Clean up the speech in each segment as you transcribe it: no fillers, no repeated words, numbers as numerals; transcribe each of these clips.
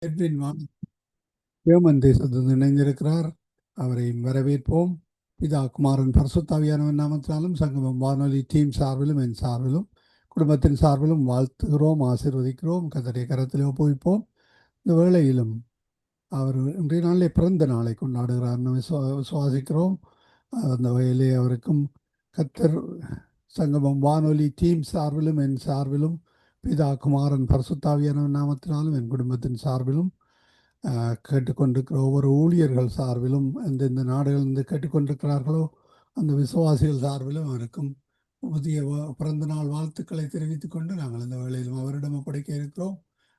Edwin German தேசத்தில் இணைந்திருக்கிறார். அவரை வரவேற்போம். பிதா குமாரன் பரிசுத்தாவியானவன் நாமத்தினாலும் சங்கமம் வானொலி டீம் சார்பிலும் என் சார்பிலும் குடும்பத்தின் சார்பிலும் வாழ்த்துகிறோம், ஆசீர்வதிக்கிறோம். கர்த்தருடைய கரத்தில் ஒப்புவிப்போம். இந்த வேளையிலும் அவர் இன்றைய நாளிலே பிறந்த நாளை கொண்டாடுகிறார், விசுவாசிக்கிறோம். அந்த வகையிலே அவருக்கும் கர்த்தர் சங்கமம் வானொலி டீம் சார்பிலும் என் சார்பிலும் பிதா குமாரன் பரிசுத்தாவியானவன் நாமத்தினாலும் என் குடும்பத்தின் சார்பிலும் கேட்டுக்கொண்டிருக்கிற ஒவ்வொரு ஊழியர்கள் சார்பிலும் எந்தெந்த நாடுகளிலிருந்து கேட்டுக்கொண்டிருக்கிறார்களோ அந்த விசுவாசிகள் சார்பிலும் அவருக்கும் புதிய பிறந்த நாள் வாழ்த்துக்களை தெரிவித்துக் கொண்டு நாங்கள் இந்த வேளையிலும் அவரிடம் ஒப்படைக்க இருக்கிறோம்.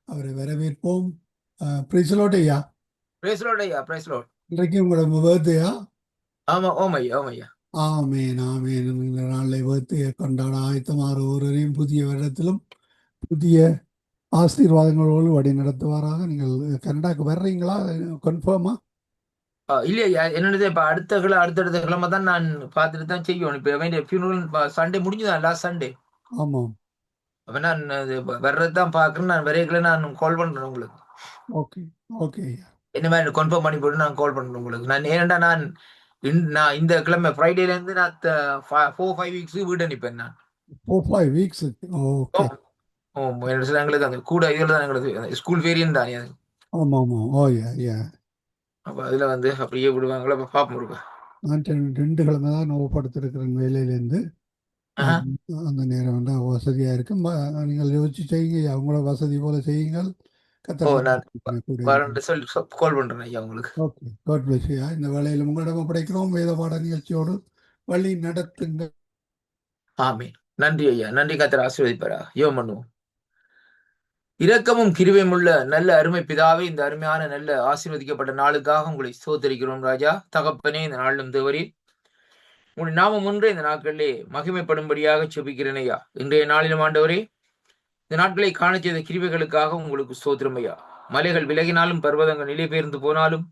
அவரை வரவேற்போம். பிரைஸ்லோட் ஐயா. இன்றைக்கு உங்களோட பர்த்டேயா? ஆமா, ஓமையா ஓமையா. ஆமேன் ஆமேன். இந்த நாளை பர்த்டே கொண்டாட ஆயத்தமாற ஒருவரையும் புதிய வருடத்திலும் புதிய ஆசீர்வாதங்களோடு வழி நடத்துவாராக. நீங்கள் கனடாக்கு வர்றீங்களா? கன்ஃபார்மா? இல்லையா, என்னது இப்ப அடுத்தடுத்த கிழமை தான் நான் பார்த்துட்டு தான் செய்யணும். இப்ப வேண்டிய ஃபியூனரல் சண்டே முடிஞ்சுதான், லாஸ்ட் சண்டே. ஆமாம். அப்ப நான் வர்றது தான் பாக்குறேன். நான் வரையக்குள்ள நான் கால் பண்றேன் உங்களுக்கு. Okay okay. என்ன மாதிரி கன்ஃபார்ம் பண்ணி போட்டு நான் கால் பண்றேன் உங்களுக்கு. நான் ஏனண்டா நான் இந்த கிழமை ஃப்ரைடேல இருந்து நான் 4-5 வீக்ஸ் வீடு அனுப்பேன். நான் 4-5 வீக்ஸ். ஓகே. எங்களுக்கு அந்த கூட இதுல தான் எங்களுக்கு ஸ்கூல் வேரியன் தானே அது. ஆமாம் ஆமாம். ஓ யா யா. அப்ப அதுல அப்படியே விடுவாங்களா? அப்ப பாப்போம் இருக்கா. நான் 2 கிழமை தான் நோவுப்படுத்திருக்கிறேன் வேலையிலேருந்து. அந்த நேரம் வந்து வசதியாக இருக்கும். நீங்கள் யோசிச்சு செய்யுங்க, அவங்கள வசதி போல செய்யுங்கள். கால் பண்றேன் ஐயா உங்களுக்கு. Okay, God bless you. இந்த வேலையில் உங்களிடம் ஒப்படைக்கிறோம். வேத பாட நிகழ்ச்சியோடு வழி நடத்துங்க. ஆமீன். நன்றி ஐயா, நன்றி. கர்த்தர் ஆசீர்வதிப்பாரா. யோம் பண்ணுவோம். இரக்கமும் கிருபையும் உள்ள நல்ல அருமை பிதாவே, இந்த அருமையான நல்ல ஆசீர்வதிக்கப்பட்ட நாளுக்காக உங்களை ஸ்தோத்திரிக்கிறோம் ராஜா. தகப்பனே, இந்த நாளிலும் தேவரே உங்களுடைய நாமம் ஒன்றே இந்த நாட்களிலே மகிமைப்படும்படியாக செபிக்கிறேன் ஐயா. இன்றைய நாளிலும் ஆண்டவரே, இந்த நாட்களை காண செய்த கிருபைகளுக்காக உங்களுக்கு ஸ்தோத்திரம் ஐயா. மலைகள் விலகினாலும் பர்வதங்கள் நிலை பெயர்ந்து போனாலும்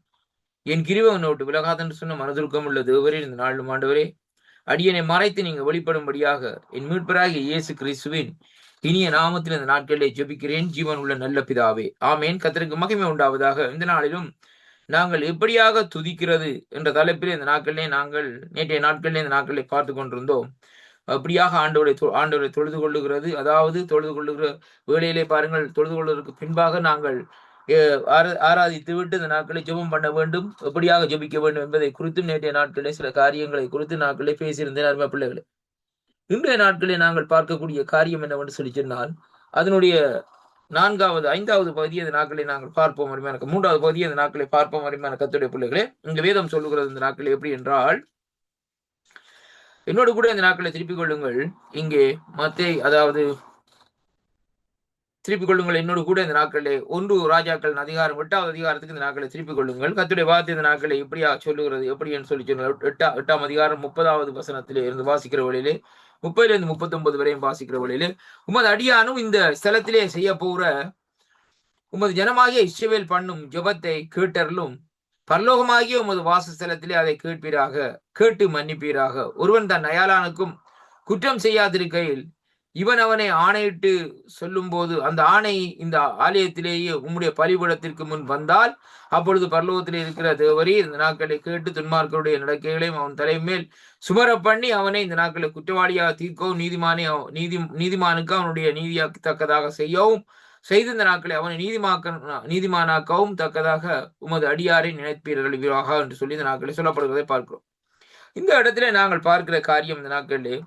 என் கிருபை உன்னோட்டு விலகாதென்று சொன்ன மனதுருக்கம் உள்ள தேவரே, இந்த நாளிலும் ஆண்டவரே அடியனை மறைத்து நீங்க வெளிப்படும்படியாக என் மீட்பராகிய இயேசு கிறிஸ்துவின் இனிய நாமத்தில் இந்த நாட்களிலே ஜெபிக்கிறேன், ஜீவன் உள்ள நல்ல பிதாவே. ஆமேன். கர்த்தருக்கு மகிமை உண்டாவதாக. இந்த நாளிலும் நாங்கள் எப்படியாக துதிக்கிறது என்ற தலைப்பில் இந்த நாட்களிலே நாங்கள் நேற்றைய நாட்களிலே இந்த நாட்களை பார்த்து கொண்டிருந்தோம். அப்படியாக ஆண்டவரை தொழுது கொள்ளுகிறது, அதாவது தொழுது கொள்ளுகிற வேளையிலே பாருங்கள், தொழுது கொள்வதற்கு பின்பாக நாங்கள் ஆராதித்து விட்டு இந்த நாட்களை ஜெபம் பண்ண வேண்டும், எப்படியாக ஜெபிக்க வேண்டும் என்பதை குறித்தும் நேற்றைய நாட்களிலே சில காரியங்களை குறித்து நாட்களே பேசியிருந்தேன் அருமை பிள்ளைகளை. இன்றைய நாட்களில் நாங்கள் பார்க்கக்கூடிய காரியம் என்னவென்று சொல்லி சொன்னால், அதனுடைய 5வது பகுதியை இந்த நாட்களை நாங்கள் பார்ப்போம் அருமையான, 3வது பகுதியை இந்த நாட்களை பார்ப்போம் அருமையான கர்த்தருடைய பிள்ளைகளே. இங்க வேதம் சொல்லுகிறது இந்த நாட்கள் எப்படி என்றால், என்னோடு கூட இந்த நாட்களை திருப்பிக் கொள்ளுங்கள். இங்கே அதாவது திருப்பிக் கொள்ளுங்கள் என்னோடு கூட இந்த நாட்களிலே 1 ராஜாக்கள் அதிகாரம் 8வது அதிகாரத்துக்கு இந்த நாட்களை திருப்பிக் கொள்ளுங்கள். கர்த்தருடைய வார்த்தை இந்த நாட்களை எப்படியா சொல்லுகிறது, எப்படி என்று சொல்லி சொன்னால் 8ஆம் அதிகாரம் 30வது வசனத்திலே இருந்து வாசிக்கிற வழியிலே 30லிருந்து 39 வரையும் வாசிக்கிற வழியிலே, உமது அடியானும் இந்த ஸ்தலத்திலே செய்ய போற உமது ஜனமாகிய இஸ்ரவேல் பண்ணும் ஜெபத்தை கேட்டருளும். பரலோகமாகிய உமது வாசஸ்தலத்திலே அதை கேட்டு மன்னிப்பீராக. ஒருவன் தன் அயலானுக்கும் குற்றம் செய்யாதிருக்கையில் இவன் அவனை ஆணையிட்டு சொல்லும் போது அந்த ஆணை இந்த ஆலயத்திலேயே உம்முடைய பலிபீடத்திற்கு முன் வந்தால், அப்பொழுது பரலோகத்திலே இருக்கிற தேவரீர் இந்த நாட்களை கேட்டு துன்மார்க்கருடைய நடக்கைகளையும் அவன் தலைமேல் சுமர பண்ணி அவனை இந்த நாட்களை குற்றவாளியாக தீர்க்கவும் நீதிமானுக்கு அவனுடைய நீதியாக்கத்தக்கதாக செய்யவும் செய்து இந்த நாட்களை அவனை நீதிமானாக்கவும் தக்கதாக உமது அடியாரை நினைப்பீர்கள் விவாக என்று சொல்லி இந்த நாட்களை சொல்லப்படுவதை பார்க்கிறோம். இந்த இடத்திலே நாங்கள் பார்க்கிற காரியம் இந்த நாட்களிலே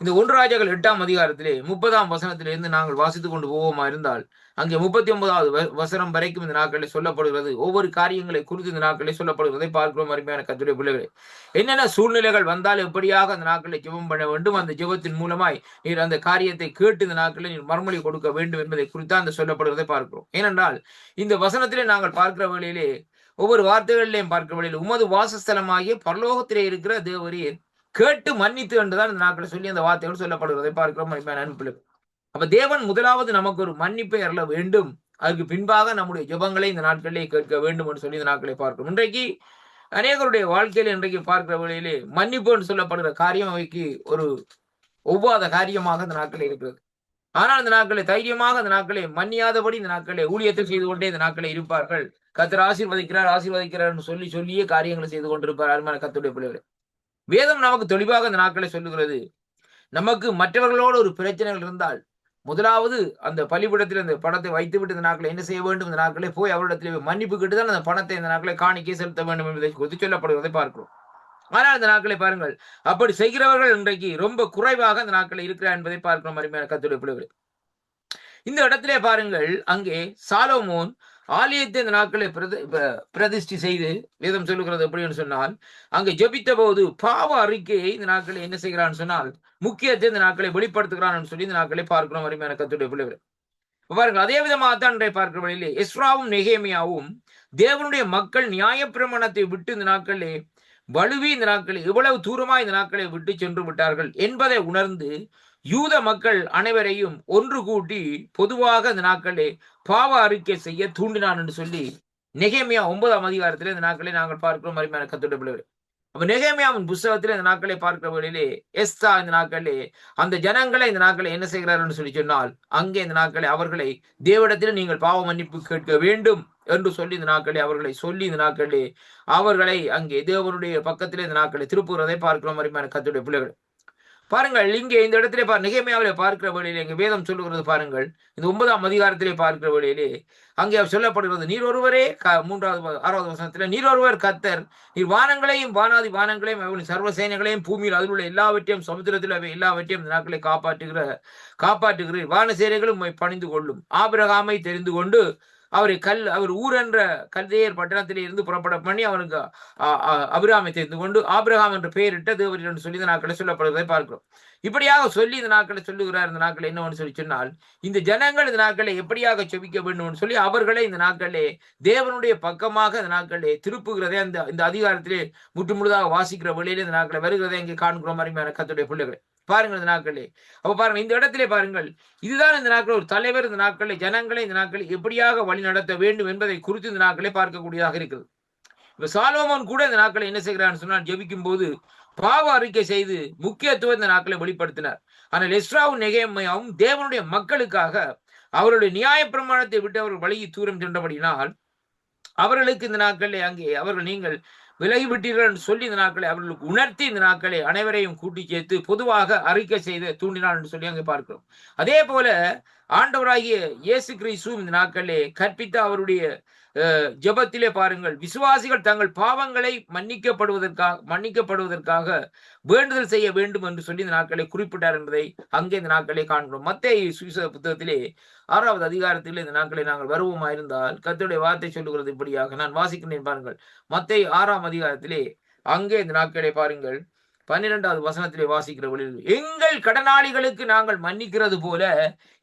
இந்த 1 ராஜாக்கள் 8ஆம் அதிகாரத்திலே 30ஆம் வசனத்திலிருந்து நாங்கள் வாசித்துக் கொண்டு போவோமா இருந்தால், அங்கே 39வது வசனம் வரைக்கும் இந்த நாட்களில் சொல்லப்படுகிறது. ஒவ்வொரு காரியங்களை குறித்து இந்த நாட்களில் சொல்லப்படுவதை பார்க்கிறோம் அருமையான கர்த்தருடைய பிள்ளைகளே. என்னென்ன சூழ்நிலைகள் வந்தால் எப்படியாக அந்த நாட்களை ஜெபம் பண்ண வேண்டும், அந்த ஜெபத்தின் மூலமாய் நீர் அந்த காரியத்தை கேட்டு இந்த நாட்களில் நீர் மறுமொழி கொடுக்க வேண்டும் என்பதை குறித்து அந்த சொல்லப்படுவதை பார்க்கிறோம். ஏனென்றால் இந்த வசனத்திலே நாங்கள் பார்க்கிற வேளையிலே ஒவ்வொரு வார்த்தைகளிலேயும் பார்க்கிற வேளையில் உமது வாசஸ்தலமாகிய பரலோகத்திலே இருக்கிற தேவரீர் கேட்டு மன்னித்து என்றுதான் இந்த நாட்களை சொல்லி அந்த வார்த்தைகள் சொல்லப்படுவதை பார்க்கிறோம் அனுப்பிள்ளை. அப்ப தேவன் முதலாவது நமக்கு ஒரு மன்னிப்பை அருள வேண்டும், அதுக்கு பின்பாக நம்முடைய ஜெபங்களை இந்த நாட்களிலே கேட்க வேண்டும் என்று சொல்லி இந்த நாட்களை பார்க்கிறோம். இன்றைக்கு அநேகருடைய வாழ்க்கையில் இன்றைக்கு பார்க்கிற வழியிலே மன்னிப்பு என்று சொல்லப்படுகிற காரியம் அவைக்கு ஒரு ஒவ்வாத காரியமாக இந்த நாட்களில் இருக்கிறது. ஆனால் இந்த நாட்களை தைரியமாக இந்த நாட்களை மன்னியாதபடி இந்த நாட்களை ஊழியத்தை செய்து கொண்டே இந்த நாட்களை இருப்பார்கள். கர்த்தர் ஆசீர்வதிக்கிறார் என்று சொல்லியே காரியங்களை செய்து கொண்டிருப்பார். அருமையான கர்த்தருடைய பிள்ளைகளே, வேதம் நமக்கு தெளிவாக இந்த நாட்களை சொல்லுகிறது. நமக்கு மற்றவர்களோடு ஒரு பிரச்சனைகள் இருந்தால் முதலாவது அந்த பலிபீடத்தில் அந்த பணத்தை வைத்துவிட்டு இந்த நாட்களை என்ன செய்ய வேண்டும்? இந்த நாட்களை போய் அவரிடத்தில் மன்னிப்பு கேட்டுதான் அந்த பணத்தை இந்த நாட்களை காணிக்கை செலுத்த வேண்டும் என்பதை குறித்து சொல்லப்படுவதை பார்க்கிறோம். ஆனால் இந்த நாட்களை பாருங்கள், அப்படி செய்கிறவர்கள் இன்றைக்கு ரொம்ப குறைவாக இந்த நாட்களை இருக்கிறார் என்பதை பார்க்கிறோம். அருமையான கர்த்தருடைய பிள்ளைகளே, இந்த இடத்திலே பாருங்கள், அங்கே சாலோமோன் ஆலயத்தை இந்த நாட்களை பிரதிஷ்டி செய்து வேதம் சொல்லுகிறது எப்படின்னு சொன்னால், அங்கே ஜெபித்த போது பாவ அறிக்கையை இந்த நாட்களை என்ன செய்கிறான்னு சொன்னால் முக்கியத்தை இந்த நாட்களை வெளிப்படுத்துகிறான் சொல்லி இந்த நாட்களை பார்க்கிறோம். அருமையான கர்த்தருடைய பிள்ளைகளே, பாருங்கள், அதே விதமாகத்தான் இன்றைய பார்க்கிற வழியிலே எஸ்ராவும் நெகேமியாவும் தேவனுடைய மக்கள் நியாயப்பிரமாணத்தை விட்டு இந்த நாட்களிலே வலுவி இந்த நாட்களை எவ்வளவு தூரமாய் இந்த நாட்களை விட்டு சென்று விட்டார்கள் என்பதை உணர்ந்து யூத மக்கள் அனைவரையும் ஒன்று கூட்டி பொதுவாக இந்த நாட்களே பாவ அறிக்கை செய்ய தூண்டினான் என்று சொல்லி நெகேமியா 9ஆம் அதிகாரத்திலே இந்த நாட்களை நாங்கள் பார்க்கிறோம். அருமையான கர்த்தருடைய பிள்ளைகளே, அப்ப நெகேமியாவின் புஸ்தகத்தில் இந்த நாட்களை பார்க்கிற வேளையிலே எஸ்தா இந்த நாட்களே அந்த ஜனங்களை இந்த நாட்களை என்ன செய்கிறார்கள் சொல்லி சொன்னால், அங்கே இந்த நாட்களை அவர்களை தேவனிடத்தில் நீங்கள் பாவ மன்னிப்பு கேட்க வேண்டும் என்று சொல்லி இந்த நாட்களை அவர்களை சொல்லி இந்த நாட்களே அவர்களை அங்கே தேவனுடைய பக்கத்திலே இந்த நாட்களை திருப்புகிறதை பார்க்கிறோம். அருமையான கர்த்தருடைய பிள்ளைகள், பாருங்கள், இங்கே இந்த இடத்திலே நெகேமியாவிலே பார்க்கிற வேளையிலே இங்கே வேதம் சொல்லுகிறது பாருங்கள், இந்த 9ஆம் அதிகாரத்திலே பார்க்கிற வேளையிலே அங்கே சொல்லப்படுகிறது, நீர் ஒருவரே 6வது வசனத்திலே நீர் ஒருவர் கர்த்தர், நீர் வானங்களையும் வானாதி வானங்களையும் அவர்களின் சர்வ சேனைகளையும் பூமியில் அதில் உள்ள எல்லாவற்றையும் சமுத்திரத்தில் அவை எல்லாவற்றையும் இந்த நாட்களை காப்பாற்றுகிறீர். வான சேனைகளும் பணிந்து கொள்ளும். ஆபிரகாமை தெரிந்து கொண்டு அவர் ஊர் என்ற கல்தேயர் பட்டணத்திலே இருந்து புறப்பட பண்ணி அவனுக்கு அபிராமை தெரிந்து கொண்டு ஆபிரகாம் என்ற பெயரிட்ட தேவர் என்று சொல்லி இந்த நாட்களை சொல்லப்படுவதை பார்க்கிறோம். இப்படியாக சொல்லி இந்த நாட்களை சொல்லுகிறார். இந்த நாட்களை என்னவென்று சொல்லி சொன்னால், இந்த ஜனங்கள் இந்த நாட்களை எப்படியாக செபிக்க வேண்டும் சொல்லி அவர்களை இந்த நாட்களே தேவனுடைய பக்கமாக இந்த நாட்களே திருப்புகிறதே இந்த அதிகாரத்திலே முழுதாக வாசிக்கிற வழியிலே இந்த நாட்களை வருகிறதை இங்கே காண்கிறோம். அருமையான கர்த்தருடைய பிள்ளைகளை, பாருங்கள் இந்த நாட்களே, அப்ப பாருங்கள் இந்த இடத்திலே பாருங்கள், இதுதான் இந்த நாட்கள் ஒரு தலைவர் இந்த நாட்களை ஜனங்களை இந்த நாட்களை எப்படியாக வழி நடத்த வேண்டும் என்பதை குறித்து இந்த நாட்களை பார்க்கக்கூடியதாக இருக்கிறது. இப்ப சாலோமோன் கூட இந்த நாட்களை என்ன செய்கிறான்னு சொன்னால், ஜெபிக்கும் போது பாவ அறிக்கை செய்து முக்கியத்துவம் இந்த நாட்களை வெளிப்படுத்தினார். ஆனால் எஸ்ராவும் நெகேமியாவும் தேவனுடைய மக்களுக்காக அவருடைய நியாய பிரமாணத்தை விட்டு அவர்கள் வழியை தூரம் சென்றபடினால் அவர்களுக்கு இந்த நாட்களிலே அங்கே அவர்கள் நீங்கள் விலகிவிட்டீர்கள் என்று சொல்லி இந்த நாட்களை அவர்களுக்கு உணர்த்தி இந்த நாட்களை அனைவரையும் கூட்டி சேர்த்து பொதுவாக அறிக்கை செய்து தூண்டினார் என்று சொல்லி அங்கே பார்க்கிறோம். அதே போல ஆண்டவராகிய இயேசு கிறிஸ்து இந்த நாட்களே கற்பித்த அவருடைய ஜெபத்திலே பாருங்கள், விசுவாசிகள் தங்கள் பாவங்களை மன்னிக்கப்படுவதற்காக வேண்டுதல் செய்ய வேண்டும் என்று சொல்லி இந்த நாட்களை குறிப்பிட்டார் என்பதை அங்கே இந்த நாட்களை காண்கிறோம். மத்தேயு சுவிசேஷ புத்தகத்திலே 6வது அதிகாரத்தில் இந்த நாட்களை நாங்கள் வருவோமாயிருந்தால் கர்த்தருடைய வார்த்தை சொல்லுகிறது இப்படியாக, நான் வாசிக்கிறேன் பாருங்கள். மத்தேயு 6ஆம் அதிகாரத்திலே அங்கே இந்த நாட்களை பாருங்கள் 12வது வசனத்திலே வாசிக்கிற வழியில், எங்கள் கடனாளிகளுக்கு நாங்கள் மன்னிக்கிறது போல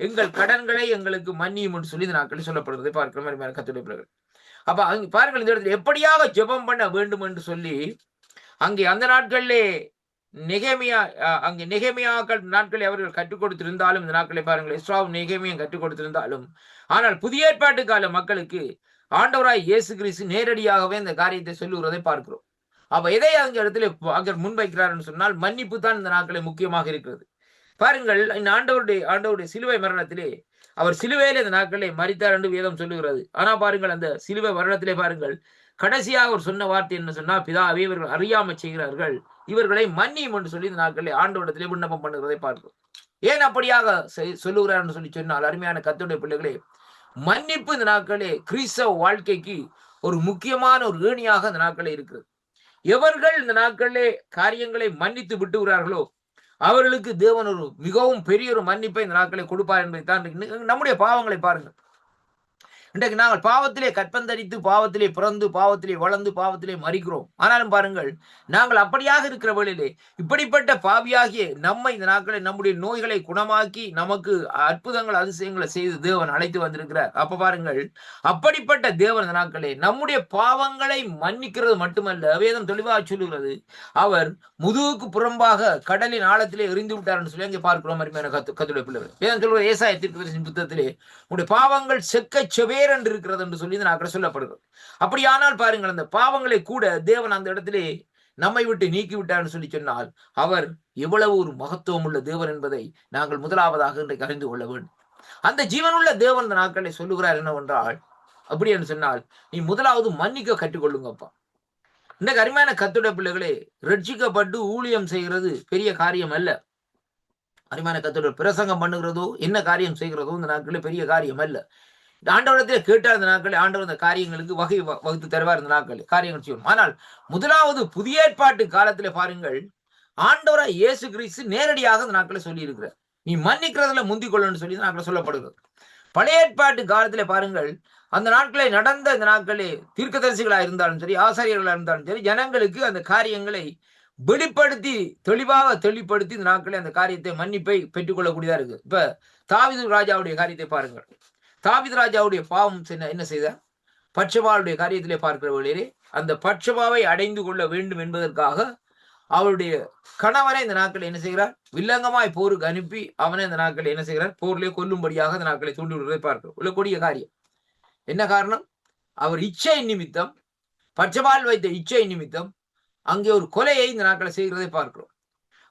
எங்கள் கடன்களை எங்களுக்கு மன்னியும் என்று சொல்லி இந்த நாட்களில் சொல்லப்படுவதை பார்க்கிற மாதிரி கர்த்தருடைய பிள்ளைகள். அப்ப அங்க பாருங்கள், இந்த இடத்துல எப்படியாக ஜெபம் பண்ண வேண்டும் என்று சொல்லி அங்கே அந்த நாட்களிலே நெகேமியாக்கள் நாட்களை அவர்கள் கற்றுக் கொடுத்திருந்தாலும் இந்த நாட்களை பாருங்கள் எஸ்ராவும் நெகேமியும் கற்றுக் கொடுத்திருந்தாலும், ஆனால் புதிய ஏற்பாட்டு கால மக்களுக்கு ஆண்டவராய் இயேசு கிறிஸ்து நேரடியாகவே இந்த காரியத்தை சொல்லுகிறதை பார்க்கிறோம். அப்ப எதை அந்த இடத்துல அங்க முன்வைக்கிறார் சொன்னால், மன்னிப்பு தான் இந்த நாட்களை முக்கியமாக இருக்கிறது. பாருங்கள், இந்த ஆண்டவருடைய சிலுவை மரணத்திலே அவர் சிலுவையிலே இந்த நாட்களை மரித்தார் என்று வேதம் சொல்லுகிறது. ஆனா பாருங்கள், அந்த சிலுவை மரணத்திலே பாருங்கள் கடைசியாக அவர் சொன்ன வார்த்தை என்ன சொன்னா, பிதாவே இவர்கள் அறியாமல் செய்கிறார்கள், இவர்களை மன்னியும் என்று சொல்லி இந்த நாட்களை ஆண்டவரிடத்திலே விண்ணப்பம் பண்ணுகிறதை பார்க்கிறோம். ஏன் அப்படியாக சொல்லுகிறார் என்று சொல்லி சொன்னால், அருமையான கர்த்தருடைய பிள்ளைகளே, மன்னிப்பு இந்த நாட்களே கிறிஸ்தவ வாழ்க்கைக்கு ஒரு முக்கியமான ஒரு ஏணியாக இந்த நாட்களே இருக்கிறது. எவர்கள் இந்த நாட்களிலே காரியங்களை மன்னித்து விட்டுகிறார்களோ அவர்களுக்கு தேவன் ஒரு மிகவும் பெரிய ஒரு மன்னிப்பை இந்த நாட்களை கொடுப்பார் என்பதை தான் நம்முடைய பாவங்களை பாருங்கள். இன்றைக்கு நாங்கள் பாவத்திலே கற்பந்தரித்து பாவத்திலே பிறந்து பாவத்திலே வளர்ந்து பாவத்திலே மறிக்கிறோம். ஆனாலும் பாருங்கள், நாங்கள் அப்படியாக இருக்கிற வேளையிலே இப்படிப்பட்ட பாவியாகிய நம்மை இந்த நாட்களை நம்முடைய நோய்களை குணமாக்கி நமக்கு அற்புதங்கள் அதிசயங்களை செய்து தேவன் அழைத்து வந்திருக்கிறார். அப்ப பாருங்கள், அப்படிப்பட்ட தேவன் இந்த நாட்களே நம்முடைய பாவங்களை மன்னிக்கிறது மட்டுமல்ல, வேதம் தெளிவாக சொல்லுகிறது, அவர் முதுகுக்கு புறம்பாக கடலின் ஆழத்திலே எறிந்து விட்டார் என்று சொல்லி அங்கே பார்க்கிறோம். அருமையான கர்த்தருடைய பிள்ளைகள், வேதம் சொல்லுவது ஏசாயா தீர்க்கதரிசியின் புத்தகத்திலே உங்களுடைய பாவங்கள் செக்கச்சவே என்று இருக்கிறது என்று சொல்லி சொல்லப்படுகிறது. அப்படியானால் பாருங்கள், அந்த பாவங்களை கூட தேவன் அந்த இடத்திலே நம்மை விட்டு நீக்கி விட்டார் சொல்லி சொன்னால், அவர் எவ்வளவு ஒரு மகத்துவம் உள்ள தேவன் என்பதை நாங்கள் முதலாவதாக இன்றைக்கு அறிந்து கொள்ள வேண்டும். அந்த ஜீவனுள்ள தேவன் இந்த நாட்களை சொல்லுகிறார் என்னவென்றால், அப்படி என்று சொன்னால், நீ முதலாவது மன்னிக்க கற்றுக்கொள்ளுங்கப்பா. இன்றைக்கு அருமையான கர்த்தருடைய பிள்ளைகளே, ரட்சிக்கப்பட்டு ஊழியம் செய்கிறது பெரிய காரியம் அல்ல. அருமையான கர்த்தருடைய பிரசங்கம் பண்ணுகிறதோ என்ன காரியம் செய்கிறதோ இந்த நாட்களில் பெரிய காரியம் அல்ல. ஆண்டவரத்தை கேட்டால் இந்த நாட்களில் ஆண்டவர் இந்த காரியங்களுக்கு வகை வகுத்து தருவார். இந்த நாட்களில் காரியங்கள் செய்யும். ஆனால் முதலாவது புதிய ஏற்பாட்டு காலத்திலே பாருங்கள், ஆண்டவராய் இயேசு கிறிஸ்து நேரடியாக இந்த நாட்களை சொல்லி இருக்கிறார். நீ மன்னிக்கிறதுல முந்திக் கொள்ளணும்னு சொல்லி இந்த நாட்களில் சொல்லப்படுகிறது. பழைய ஏற்பாட்டு காலத்திலே பாருங்கள், அந்த நாட்களில் நடந்த இந்த நாட்களே தீர்க்கதரிசிகளா இருந்தாலும் சரி, ஆசாரியர்களா இருந்தாலும் சரி, ஜனங்களுக்கு அந்த காரியங்களை வெளிப்படுத்தி தெளிவுபடுத்தி இந்த நாட்களில் அந்த காரியத்தை மன்னிப்பை பெற்றுக்கொள்ளக்கூடியதா இருக்கு. இப்ப தாவீது ராஜாவுடைய காரியத்தை பாருங்கள். தாவீது ராஜாவுடைய பாவம் என்ன செய்தார்? பட்சபாவுடைய காரியத்திலே பார்க்கிற வழியிலே அந்த பட்சபாவை அடைந்து கொள்ள வேண்டும் என்பதற்காக அவருடைய கணவனை இந்த நாட்களில் என்ன செய்கிறார்? வில்லங்கமாய் போருக்கு அனுப்பி அவனை இந்த நாட்களில் என்ன செய்கிறார்? போரிலே கொல்லும்படியாக இந்த நாட்களை தூண்டி விடுவதை பார்க்கிறோம். உள்ள கொடிய காரியம். என்ன காரணம்? அவர் இச்சை நிமித்தம், பட்சபால் வைத்த இச்சை நிமித்தம் அங்கே ஒரு கொலையை இந்த நாட்களை செய்கிறதை பார்க்கிறோம்.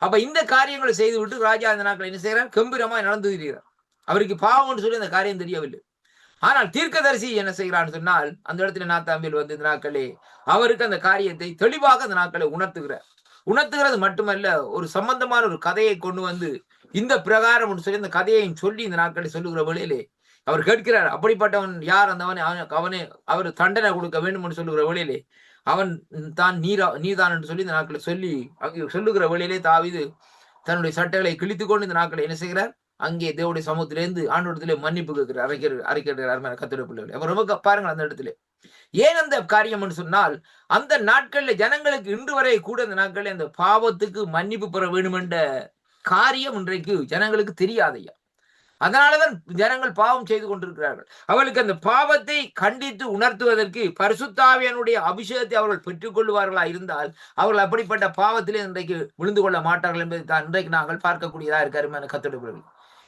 அப்ப இந்த காரியங்களை செய்துவிட்டு ராஜா இந்த நாட்களை என்ன செய்கிறார்? கம்பீரமாய் நடந்து இருக்கிறார். அவருக்கு பாவம்னு சொல்லி அந்த காரியம் தெரியவில்லை. ஆனால் தீர்க்கதரிசி என்ன செய்கிறான்னு சொன்னால், அந்த இடத்துல நாத்தாம்பில் வந்து இந்த நாட்களே அவருக்கு அந்த காரியத்தை தெளிவாக அந்த நாட்களை உணர்த்துகிறது மட்டுமல்ல, ஒரு சம்பந்தமான ஒரு கதையை கொண்டு வந்து இந்த பிரகாரம் சொல்லி அந்த கதையையும் சொல்லி இந்த நாட்களை சொல்லுகிற வேளையிலே அவர் கேட்கிறார், அப்படிப்பட்டவன் யார்? அவனே அவர் தண்டனை கொடுக்க வேண்டும் என்று சொல்லுகிற வேளையிலே அவன் தான் நீதான் என்று சொல்லி இந்த நாட்களை சொல்லி அங்கே சொல்லுகிற வேளையிலே தாவீது தன்னுடைய சட்டைகளை கிழித்துக் கொண்டு இந்த நாட்களை என்ன செய்கிறார்? அங்கே தேவனுடைய சமூகத்திலிருந்து ஆண்டவரிடத்திலே மன்னிப்பு கேட்கிறார். அரைக்கிறார் கர்த்தருடைய பிள்ளைகளை. அவர் ரொம்ப பாருங்கள் அந்த இடத்துல ஏன் அந்த காரியம் என்று சொன்னால், அந்த நாட்களில் ஜனங்களுக்கு இன்று வரை கூட அந்த நாட்களில் அந்த பாவத்துக்கு மன்னிப்பு பெற வேண்டும் என்ற காரியம் இன்றைக்கு ஜனங்களுக்கு தெரியாதையா. அதனாலதான் ஜனங்கள் பாவம் செய்து கொண்டிருக்கிறார்கள். அவர்களுக்கு அந்த பாவத்தை கண்டித்து உணர்த்துவதற்கு பரிசுத்த ஆவியானுடைய அபிஷேகத்தை அவர்கள் பெற்றுக் கொள்வார்களா இருந்தால் அவர்கள் அப்படிப்பட்ட பாவத்திலே இன்றைக்கு விழுந்து கொள்ள மாட்டார்கள் என்பதை தான் இன்றைக்கு நாங்கள் பார்க்கக்கூடியதா இருக்காரு கர்த்தருடைய.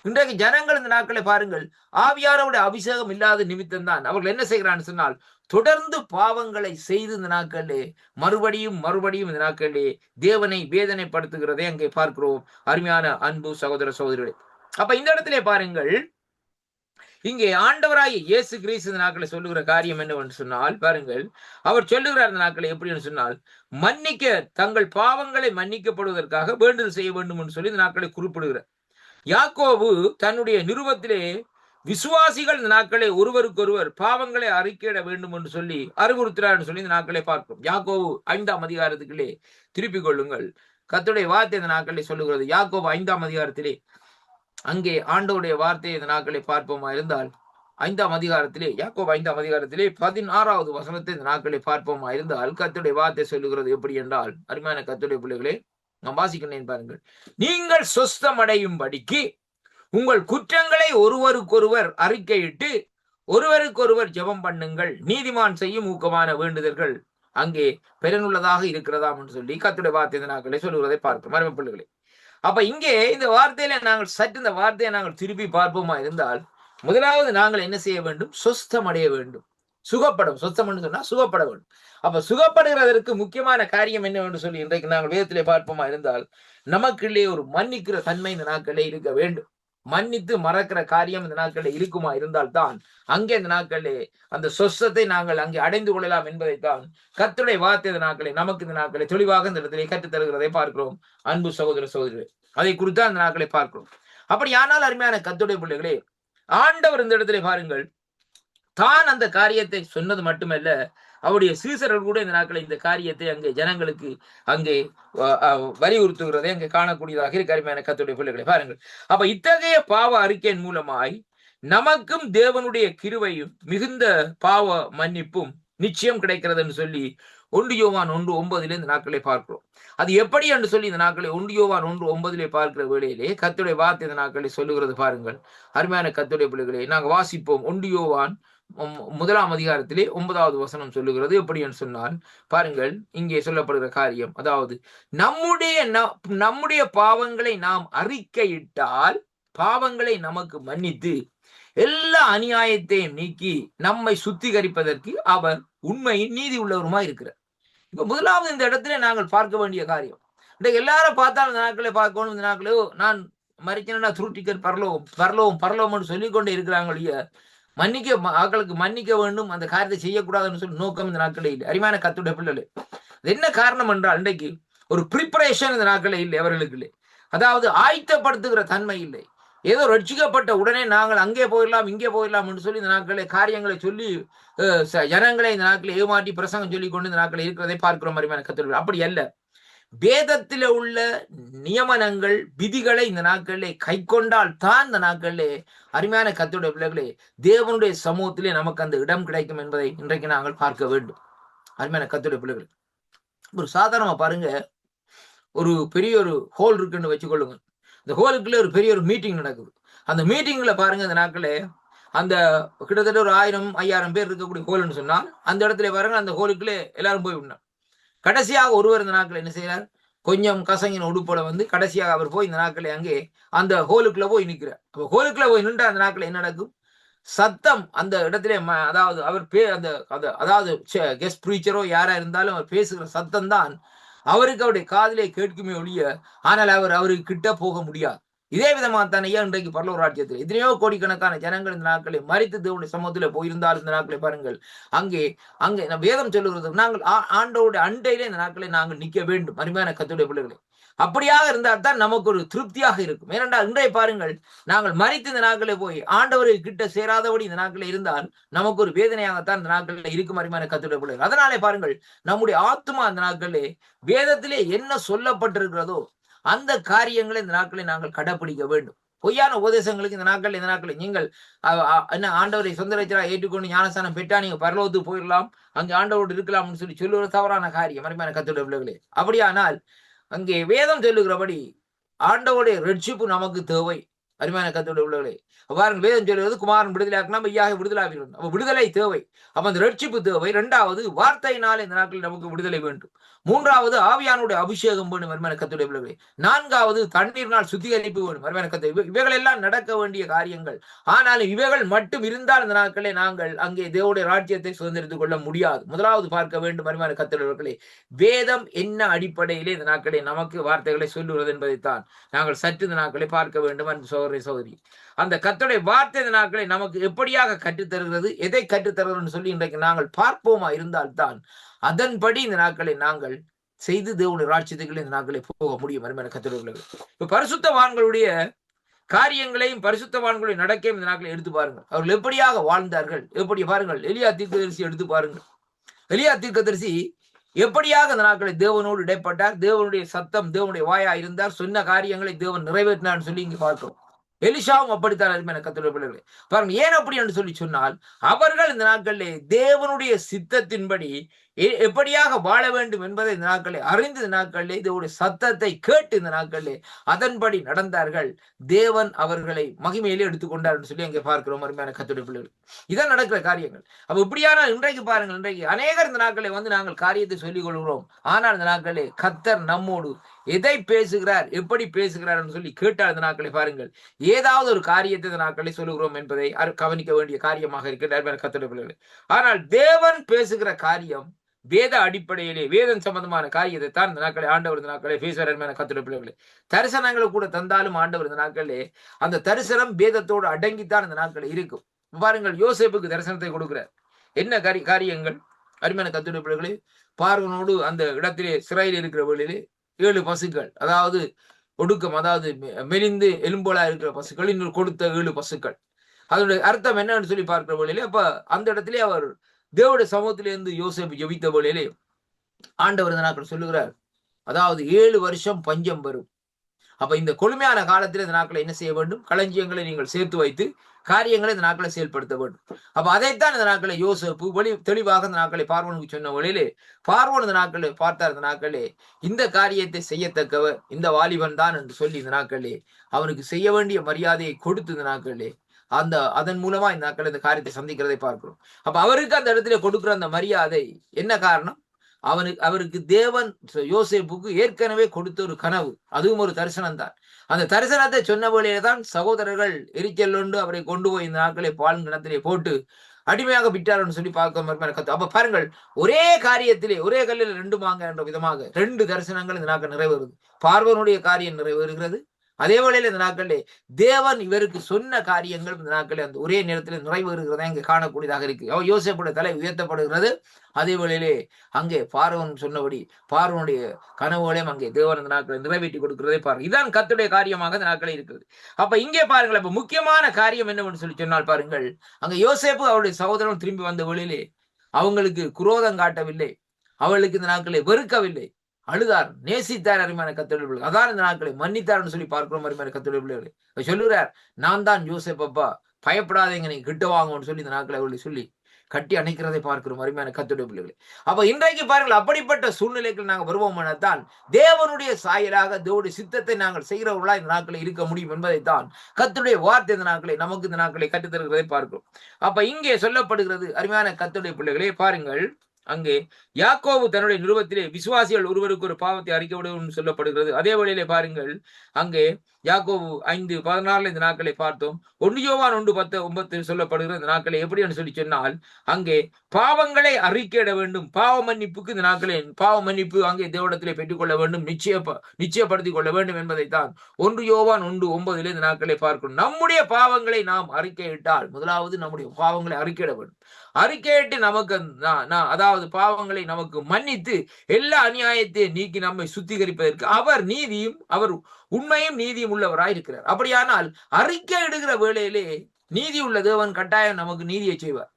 இன்றைக்கு ஜனங்கள் இந்த நாட்களை பாருங்கள், ஆவியானவருடைய அபிஷேகம் இல்லாத நிமித்தம் தான் அவர்கள் என்ன செய்கிறான்னு சொன்னால், தொடர்ந்து பாவங்களை செய்து இந்த நாட்களிலே மறுபடியும் இந்த நாட்களிலே தேவனை வேதனைப்படுத்துகிறதை அங்கே பார்க்கிறோம். அருமையான அன்பு சகோதர சகோதரிகளே, அப்ப இந்த இடத்திலே பாருங்கள், இங்கே ஆண்டவராகிய இயேசு கிறிஸ்து இந்த நாட்களை சொல்லுகிற காரியம் என்னவென்று சொன்னால், பாருங்கள், அவர் சொல்லுகிறார் இந்த நாட்களை எப்படின்னு சொன்னால், தங்கள் பாவங்களை மன்னிக்கப்படுவதற்காக வேண்டுதல் செய்ய வேண்டும் என்று சொல்லி இந்த நாட்களை குறிப்பிடுகிறார். யாக்கோபு தன்னுடைய நிருபத்திலே விசுவாசிகள் இந்த நாட்களை ஒருவருக்கொருவர் பாவங்களை அறிக்கையிட வேண்டும் என்று சொல்லி அறிவுறுத்துறார் சொல்லி இந்த நாட்களை பார்க்கிறோம். யாக்கோபு 5ஆம் அதிகாரத்துக்குள்ளே திருப்பிக் கொள்ளுங்கள். கர்த்தருடைய வார்த்தை இந்த நாட்களை சொல்லுகிறது. யாக்கோபு 5ஆம் அதிகாரத்திலே அங்கே ஆண்டவருடைய வார்த்தையை இந்த நாட்களை பார்ப்போமா இருந்தால், 5ஆம் அதிகாரத்திலே யாக்கோபு 5ஆம் அதிகாரத்திலே 16வது வசனத்தை இந்த நாட்களை பார்ப்போமா இருந்தால், கர்த்தருடைய வார்த்தை சொல்லுகிறது எப்படி என்றால், அருமையான கர்த்தருடைய பிள்ளைகளே, நான் வாசிக்கிறேன் பாருங்கள். நீங்கள் சொஸ்தமடையும்படிக்கு உங்கள் குற்றங்களை ஒருவருக்கொருவர் அறிக்கையிட்டு ஒருவருக்கொருவர் ஜெபம் பண்ணுங்கள், நீதிமான் செய்யும் ஊக்கமான வேண்டுதல்கள் அங்கே பெறனுள்ளதாக இருக்கிறதாம் என்று சொல்லி கர்த்தருடைய வார்த்தை இந்த நாட்களை சொல்லுகிறதை பார்க்கிறோம். அருமை பிள்ளைகளே, அப்ப இங்கே இந்த வார்த்தையில நாங்கள் சற்று இந்த வார்த்தையை நாங்கள் திருப்பி பார்ப்போமா இருந்தால், முதலாவது நாங்கள் என்ன செய்ய வேண்டும்? சொஸ்தம் அடைய வேண்டும், சுகப்படும். சொஸ்தம் என்று சொன்னா சுகப்பட வேண்டும். அப்ப சுகப்படுகிறதற்கு முக்கியமான காரியம் என்னவென்று சொல்லி இன்றைக்கு நாங்கள் வேதத்திலே பார்ப்போமா இருந்தால், நமக்குள்ளே ஒரு மன்னிக்கிற தன்மை இந்த நாட்களே இருக்க வேண்டும். மன்னித்து மறக்கிற காரியம் இந்த நாட்களில் இருக்குமா இருந்தால் தான் அங்கே இந்த நாட்களிலே அந்த சொஸ்தத்தை நாங்கள் அங்கே அடைந்து கொள்ளலாம் என்பதைத்தான் கர்த்தருடைய வார்த்தை இந்த நாட்களை நமக்கு இந்த நாட்களை தெளிவாக இந்த இடத்திலே கற்றுத் தருகிறதை பார்க்கிறோம். அன்பு சகோதர சகோதரிகளே, அதை குறித்து அந்த நாட்களை பார்க்கிறோம். அப்படியானால் அருமையான கர்த்தருடைய பிள்ளைகளே, ஆண்டவர் இந்த இடத்திலே பாருங்கள், தான் அந்த காரியத்தை சொன்னது மட்டுமல்ல, அவருடைய சீசர்கள் கூட இந்த நாட்களை இந்த காரியத்தை அங்கே ஜனங்களுக்கு அங்கே வலியுறுத்துகிறதை அங்கே காணக்கூடியதாக இருக்கு. அருமையான கர்த்தருடைய பிள்ளைகளை பாருங்கள். அப்ப இத்தகைய பாவ அறிக்கையின் மூலமாய் நமக்கும் தேவனுடைய கிருபையும் மிகுந்த பாவ மன்னிப்பும் நிச்சயம் கிடைக்கிறதுன்னு சொல்லி 1 யோவான் 1:9 இந்த நாட்களை பார்க்கிறோம். அது எப்படி என்று சொல்லி இந்த நாட்களை 1 யோவான் 1:9 பார்க்கிற வேளையிலே கர்த்தருடைய வார்த்தை இந்த நாட்களை சொல்லுகிறது பாருங்கள். அருமையான கர்த்தருடைய பிள்ளைகளை நாங்கள் வாசிப்போம். 1 யோவான் 1ஆம் அதிகாரத்திலே 9வது வசனம் சொல்லுகிறது எப்படி என்று சொன்னால், பாருங்கள், இங்கே சொல்லப்படுகிற காரியம், அதாவது நம்முடைய பாவங்களை நாம் அறிக்கையிட்டால் பாவங்களை நமக்கு மன்னித்து எல்லா அநியாயத்தையும் நீக்கி நம்மை சுத்திகரிப்பதற்கு அவர் உண்மையின் நீதி உள்ளவருமாய் இருக்கிறார். இப்ப முதலாவது இந்த இடத்துல நாங்கள் பார்க்க வேண்டிய காரியம், இன்றைக்கு எல்லாரும் பார்த்தாலும் இந்த நாட்களை பார்க்கணும், இந்த நாட்களே நான் மறிக்கணும்னா த்ரூ டிக்கெட் பரலோகம் பரலோகம் பரலோகம்னு சொல்லிக்கொண்டே இருக்கிறாங்க ஒழிய ஆக்களுக்கு மன்னிக்க வேண்டும், அந்த காரியத்தை செய்யக்கூடாதுன்னு சொல்லி நோக்கம் இந்த நாட்களே இல்லை. அருமையான கர்த்தருடைய பிள்ளைகளே, என்ன காரணம் என்றால் இன்றைக்கு ஒரு ப்ரிப்பரேஷன் இந்த நாட்களே இல்லை அவர்களுக்கு இல்லை. அதாவது ஆயத்தப்படுத்துகிற தன்மை இல்லை. ஏதோ ரட்சிக்கப்பட்ட உடனே நாங்கள் அங்கே போயிடலாம் இங்கே போயிடலாம் என்று சொல்லி இந்த நாட்களே காரியங்களை சொல்லி ஜனங்களை இந்த நாட்களை ஏமாற்றி பிரசங்கம் சொல்லி கொண்டு இந்த நாட்களை இருக்கிறதை பார்க்கிறோம். அருமையான கர்த்தருடைய அப்படி அல்ல. வேதத்தில உள்ள நியமனங்கள் விதிகளை இந்த நாட்களிலே கை கொண்டால் தான் இந்த நாட்களிலே அருமையான கர்த்தருடைய பிள்ளைகளே தேவனுடைய சமூகத்திலே நமக்கு அந்த இடம் கிடைக்கும் என்பதை இன்றைக்கு நாங்கள் பார்க்க வேண்டும். அருமையான கர்த்தருடைய பிள்ளைகளே, ஒரு சாதாரணமா பாருங்க, ஒரு பெரிய ஒரு ஹோல் இருக்குன்னு வச்சுக்கொள்ளுங்க. இந்த ஹோலுக்குள்ள ஒரு பெரிய ஒரு மீட்டிங் நடக்குது. அந்த மீட்டிங்ல பாருங்க இந்த நாட்களே அந்த கிட்டத்தட்ட ஒரு 1000-5000 பேர் இருக்கக்கூடிய ஹோல்னு சொன்னால் அந்த இடத்துல பாருங்க அந்த ஹோலுக்குள்ளே எல்லாரும் போய் விடணும். கடைசியாக ஒருவர் இந்த நாட்கள் என்ன செய்யறார், கொஞ்சம் கசங்கின உடுப்போட வந்து கடைசியாக அவர் போய் இந்த நாட்களை அங்கே அந்த ஹோலுக்குள்ள போய் நிற்கிறார். அப்ப ஹோலுக்குள்ள போய் நின்று அந்த நாட்கள் என்ன நடக்கும், சத்தம் அந்த இடத்துல அதாவது அவர் அந்த அதாவது கெஸ்ட் ப்ரீச்சரோ யாரா இருந்தாலும் அவர் பேசுகிற சத்தம் தான் அவருக்கு அவருடைய காதிலே கேட்குமே ஒழிய ஆனால் அவருக்கு கிட்ட போக முடியாது. இதே விதமாகத்தானே இன்றைக்கு பரலோக ராஜ்யத்தில் எத்தனையோ கோடிக்கணக்கான ஜனங்கள் இந்த நாட்களை மரித்து தேவனுடைய சமூகத்தில் போயிருந்தாலும் இந்த நாட்களை பாருங்கள், அங்கே வேதம் சொல்லுகிறது நாங்கள் ஆண்டவருடைய அண்டையிலே இந்த நாட்களை நாங்கள் நிற்க வேண்டும். அருமையான கர்த்தருடைய பிள்ளைகளே, அப்படியாக இருந்தால் தான் நமக்கு ஒரு திருப்தியாக இருக்கும். ஏனென்றால் இன்றைய பாருங்கள், நாங்கள் மரித்து இந்த நாட்களை போய் ஆண்டவரை கிட்ட சேராதபடி இந்த நாட்களில் இருந்தால் நமக்கு ஒரு வேதனையாகத்தான் இந்த நாட்களில் இருக்கும். அருமையான கர்த்தருடைய பிள்ளைகள், அதனாலே பாருங்கள் நம்முடைய ஆத்மா அந்த நாட்களிலே வேதத்திலே என்ன சொல்லப்பட்டிருக்கிறதோ அந்த காரியங்களை இந்த நாட்களை நாங்கள் கடைபிடிக்க வேண்டும். பொய்யான உபதேசங்களுக்கு இந்த நாட்களில் நீங்கள் என்ன ஆண்டவரை சொந்த ரட்சகராக ஏற்றுக்கொண்டு ஞானஸ்தானம் பெற்றா நீங்க பரலோகத்துக்கு போயிடலாம், அங்கே ஆண்டவரோடு இருக்கலாம்னு சொல்லி சொல்லுவது தவறான காரியம். அருமையான கர்த்தருடைய பிள்ளைகளே, அப்படியானால் அங்கே வேதம் சொல்லுகிறபடி ஆண்டவருடைய ரட்சிப்பு நமக்கு தேவை. அருமையான கர்த்தருடைய பிள்ளைகளே, பாருங்கள் வேதம் சொல்லுவது குமாரன் விடுதலையாக்கினா மெய்யாக விடுதலாகிறோம். அப்ப விடுதலை தேவை, அப்ப அந்த ரட்சிப்பு தேவை. 2வது வார்த்தையினாலே இந்த நாட்களில் நமக்கு விடுதலை வேண்டும். 3வது ஆவியானுடைய அபிஷேகம் வேணும். அருமையான கர்த்தருடைய பிள்ளைகளே, 4வது தண்ணீரினால் சுத்திகரிப்பு வேணும். அருமையான கர்த்தர், இவைகள் எல்லாம் நடக்க வேண்டிய காரியங்கள். ஆனாலும் இவைகள் மட்டும் இருந்தால் இந்த நாட்களே நாங்கள் அங்கே தேவனுடைய ராஜ்யத்தை சுதந்திரித்துக் கொள்ள முடியாது. முதலாவது பார்க்க வேண்டும் அருமையான கர்த்தருடைய வேதம் என்ன அடிப்படையிலே இந்த நாட்களே நமக்கு வார்த்தைகளை சொல்லுகிறது என்பதைத்தான் நாங்கள் சற்று இந்த நாட்களை பார்க்க வேண்டும். அன்பு சகோதரி சகோதரி, அந்த கர்த்தருடைய வார்த்தை இந்த நாட்களை நமக்கு எப்படியாக கற்றுத்தருகிறது, எதை கற்றுத்தருகிறது சொல்லி இன்றைக்கு நாங்கள் பார்ப்போமா இருந்தால்தான் அதன்படி இந்த நாட்களை நாங்கள் செய்து தேவனுடைய ராஜ்யத்துக்குள்ள இந்த நாட்களை போக முடியும். அருமையான கர்த்தருடைய இப்ப பரிசுத்தவான்களுடைய காரியங்களையும் பரிசுத்தவான்களுடைய நடக்கையும் இந்த நாட்களை எடுத்து பாருங்கள். அவர்கள் எப்படியாக வாழ்ந்தார்கள், எப்படி பாருங்கள். எலியா தீர்க்கதரிசி எடுத்து பாருங்கள். எலியா தீர்க்கதரிசி எப்படியாக இந்த நாட்களை தேவனோடு இடைப்பட்டார், தேவனுடைய சத்தம் தேவனுடைய வாயா இருந்தார், சொன்ன காரியங்களை தேவன் நிறைவேற்றினார் சொல்லி இங்க பார்க்கிறோம். எலிஷாவும் அப்படித்தான். அருமையான கர்த்தருடைய பிள்ளைகளே, பாருங்க ஏன் அப்படி என்று சொல்லி சொன்னால் அவர்கள் இந்த நாட்களிலே தேவனுடைய சித்தத்தின்படி எப்படியாக வாழ வேண்டும் என்பதை இந்த நாட்களிலே அறிந்து இந்த நாட்களிலே தேவனுடைய சத்தத்தை கேட்டு இந்த நாட்களிலே அதன்படி நடந்தார்கள். தேவன் அவர்களை மகிமையிலே எடுத்துக்கொண்டார் என்று சொல்லி அங்கே பார்க்கிறோம். அருமையான கர்த்தருடைய பிள்ளைகள், இதான் நடக்கிற காரியங்கள். அப்ப இப்படியான இன்றைக்கு பாருங்கள், இன்றைக்கு அநேகர் இந்த நாட்களை வந்து நாங்கள் காரியத்தை சொல்லிக் கொள்கிறோம். ஆனால் இந்த நாட்களே கர்த்தர் நம்மோடு எதை பேசுகிறார், எப்படி பேசுகிறார் என்று சொல்லி கேட்டால் இந்த நாட்களை பாருங்கள் ஏதாவது ஒரு காரியத்தை இந்த நாட்களை சொல்லுகிறோம் என்பதை கவனிக்க வேண்டிய காரியமாக இருக்கிறார் கர்த்தருடைய பிள்ளைகளே. ஆனால் தேவன் பேசுகிற காரியம் வேத அடிப்படையிலே வேதம் சம்பந்தமான காரியத்தை தான் இந்த நாட்களை ஆண்டவர் இந்த நாட்களை பேசுவார். கர்த்தருடைய பிள்ளைகளே, தரிசனங்களை கூட தந்தாலும் ஆண்டவர் இந்த நாட்களே அந்த தரிசனம் வேதத்தோடு அடங்கித்தான் இந்த நாட்களில் இருக்கும். பாருங்கள், யோசேப்புக்கு தரிசனத்தை கொடுக்கிறார். என்ன காரியங்கள் அருமையான கர்த்தருடைய பிள்ளைகளே, பார்வனோடு அந்த இடத்திலே சிறையில் இருக்கிற வழியிலே 7 பசுக்கள், அதாவது ஒடுக்கம், அதாவது மெலிந்து எலும்போலா இருக்கிற பசுக்கள் இன்னொரு கொடுத்த 7 பசுக்கள். அதனுடைய அர்த்தம் என்னன்னு சொல்லி பார்க்கிற வழியிலே அப்ப அந்த இடத்திலே அவர் தேவனுடைய சமூகத்திலிருந்து யோசேப்பு ஜெபித்த வழியிலே ஆண்டவர் இந்த நாட்கள் சொல்லுகிறார், அதாவது 7 வருஷம் பஞ்சம் வரும். அப்ப இந்த கொழுமையான காலத்தில் இந்த நாட்களை என்ன செய்ய வேண்டும், களஞ்சியங்களை நீங்கள் சேர்த்து வைத்து காரியங்களை இந்த நாட்களை செயல்படுத்த வேண்டும். அப்ப அதைத்தான் இந்த நாட்களை யோசேப்பு தெளிவாக இந்த நாட்களை பார்வோனுக்கு சொன்ன வழியிலே பார்வோன் இந்த நாட்களை பார்த்தார். இந்த நாட்களே இந்த காரியத்தை செய்யத்தக்கவர் இந்த வாலிபன் தான் என்று சொல்லி இந்த நாட்களே அவனுக்கு செய்ய வேண்டிய மரியாதையை கொடுத்து இந்த நாட்களே அதன் மூலமா இந்த நாட்கள் இந்த காரியத்தை சந்திக்கிறதை பார்க்கிறோம். அப்ப அவருக்கு அந்த இடத்துல கொடுக்கிற அந்த மரியாதை என்ன காரணம், அவருக்கு தேவன் யோசேப்புக்கு ஏற்கனவே கொடுத்த ஒரு கனவு, அதுவும் ஒரு தரிசனம் தான். அந்த தரிசனத்தை சொன்ன வழியே தான் சகோதரர்கள் எரிச்சல் கொண்டு அவரை கொண்டு போய் இந்த நாட்களை பால் கிணத்திலே போட்டு அடிமையாக விட்டார்னு சொல்லி பார்க்க. அப்ப பாருங்கள், ஒரே காரியத்திலே ஒரே கல்லில் 2 மாங்காய் என்ற விதமாக 2 தரிசனங்கள் இந்த நாட்கள் நிறைவேறுது. பார்வோனுடைய காரியம் நிறைவேறுகிறது. அதே வேளையில இந்த நாட்களிலே தேவன் இவருக்கு சொன்ன காரியங்கள் இந்த நாட்களில் அந்த ஒரே நேரத்தில் நிறைவேறுகிறதா இங்கே காணக்கூடியதாக இருக்கு. யோசேப்புடைய தலை உயர்த்தப்படுகிறது. அதே வேளையிலே அங்கே பார்வோன் சொன்னபடி பார்வோனுடைய கனவுகளையும் அங்கே தேவன் இந்த நாட்களை நிறைவேற்றி கொடுக்கிறதே பாருங்க. இதான் கர்த்தருடைய காரியமாக இந்த நாட்களில் இருக்கிறது. அப்ப இங்கே பாருங்கள், அப்ப முக்கியமான காரியம் என்னவென்று சொல்லி சொன்னால் பாருங்கள், அங்க யோசேப்பு அவருடைய சகோதரன் திரும்பி வந்த வேளையிலே அவங்களுக்கு குரோதம் காட்டவில்லை, அவளுக்கு இந்த நாட்களை வெறுக்கவில்லை, அழுதார், நேசித்தார். அருமையான கர்த்தருடைய பிள்ளைகள், அதான் இந்த நாட்களை மன்னித்தார்னு சொல்லி பார்க்கிறோம். அருமையான கர்த்தருடைய பிள்ளைகளை சொல்லுறார், நான் தான் யோசேப் அப்பா, பயப்படாதீங்க, நீங்க கிட்ட வாங்கன்னு சொல்லி இந்த நாட்களை அவர்களை சொல்லி கட்டி அணைக்கிறதை பார்க்கிறோம். அருமையான கர்த்தருடைய பிள்ளைகளை, அப்ப இன்றைக்கு பாருங்கள், அப்படிப்பட்ட சூழ்நிலைகள் நாங்கள் வருவோம்தான் தேவனுடைய சாயலாக தேவனுடைய சித்தத்தை நாங்கள் செய்கிறவர்களா இந்த நாட்களை இருக்க முடியும் என்பதைத்தான் கர்த்தருடைய வார்த்தை இந்த நாட்களை நமக்கு இந்த நாட்களை கற்றுத்தருகிறதை பார்க்கிறோம். அப்ப இங்கே சொல்லப்படுகிறது. அருமையான கர்த்தருடைய பிள்ளைகளே பாருங்கள், அங்கே யாக்கோபு தன்னுடைய நிருபத்திலே விசுவாசிகள் ஒருவருக்கு ஒரு பாவத்தை அறிக்கைவிடும் சொல்லப்படுகிறது. அதே வழியிலே பாருங்கள், அங்கே யாக்கோபு 5:14 இந்த நாட்களை பார்த்தோம். 1 யோவான் 1:10-9 சொல்லப்படுகிறது. இந்த நாட்களை எப்படி என்று சொல்லி சொன்னால், அங்கே பாவங்களை அறிக்கையிட வேண்டும், பாவ மன்னிப்புக்கு இந்த நாட்களை பாவ மன்னிப்பு அங்கே தேவனிடத்திலே பெற்றுக்கொள்ள வேண்டும், நிச்சயப்படுத்திக் கொள்ள வேண்டும் என்பதைத்தான் 1 யோவான் 1:9 இந்த நாட்களை பார்க்கணும். நம்முடைய பாவங்களை நாம் அறிக்கையிட்டால், முதலாவது நம்முடைய பாவங்களை அறிக்கையிட வேண்டும். அறிக்கையிட்டு நமக்கு அதாவது பாவங்களை நமக்கு மன்னித்து எல்லா அநியாயத்தையும் நீக்கி நம்மை சுத்திகரிப்பதற்கு அவர் நீதியும் அவர் உண்மையும் நீதியும் உள்ளவராய் இருக்கிறார். அப்படியானால் அறிக்கை இடுகிற வேளையிலே நீதி உள்ள தேவன் கட்டாயம் நமக்கு நீதியை செய்வார்.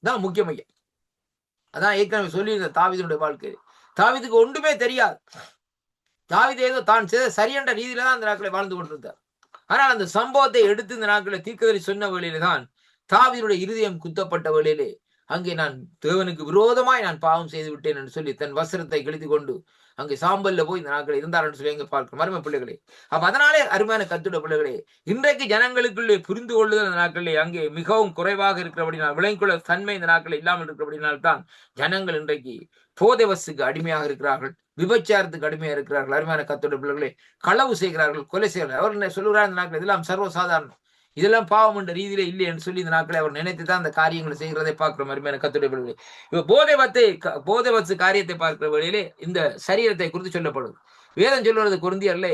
தான் முக்கியம் ஐயா. அதான் ஏற்கனவே சொல்லியிருந்த தாவீதுடைய வாழ்க்கை. தாவீதுக்கு ஒன்றுமே தெரியாது. தாவீது ஏதோ தான் சரியென்ற ரீதியில தான் அந்த நாட்களை வாழ்ந்து கொண்டிருந்தார். ஆனால் அந்த சம்பவத்தை எடுத்து இந்த நாட்களை தீர்க்கதரிசி சொன்ன வேளையில தான் தாவீதுடைய இருதயம் குத்தப்பட்ட வேளையிலே அங்கே நான் தேவனுக்கு விரோதமாய் நான் பாவம் செய்து விட்டேன் என்று சொல்லி தன் வஸ்திரத்தை கிழித்து கொண்டு அங்கே சாம்பல்ல போய் இந்த நாட்கள் இருந்தார் என்று சொல்லி எங்க பார்க்கிறோம். அருமை பிள்ளைகளே, அப்ப அதனாலே அருமையான கர்த்தருடைய பிள்ளைகளே, இன்றைக்கு ஜனங்களுக்குள்ளே புரிந்து கொள்ளுதல் இந்த நாட்களிலே அங்கே மிகவும் குறைவாக இருக்கிறபடினால், விளங்கிக்கொள்ள தன்மை இந்த நாட்களில் இல்லாமல் இருக்கிறபடினால் தான் ஜனங்கள் இன்றைக்கு போதை வசுக்கு அடிமையாக இருக்கிறார்கள், விபச்சாரத்துக்கு அடிமையாக இருக்கிறார்கள். அருமையான கர்த்தருடைய பிள்ளைகளே, களவு செய்கிறார்கள், கொலை செய்கிறார்கள். அவர் என்ன சொல்லுகிறார், இந்த நாட்கள் இதெல்லாம் சர்வசாதாரணம், இதெல்லாம் பாவம் என்ற ரீதியில இல்லை என்று சொல்லி இந்த நாட்களை அவர் நினைத்துதான் அந்த காரியங்களை செய்கிறதை பார்க்கிற மாதிரி கர்த்தருடைய பிள்ளைகளே, இப்ப போதை வச்சு காரியத்தை பார்க்கிற வழியிலே இந்த சரீரத்தை குறித்து சொல்லப்படுது. வேதம் சொல்லுறது கொரிந்தியர்ல,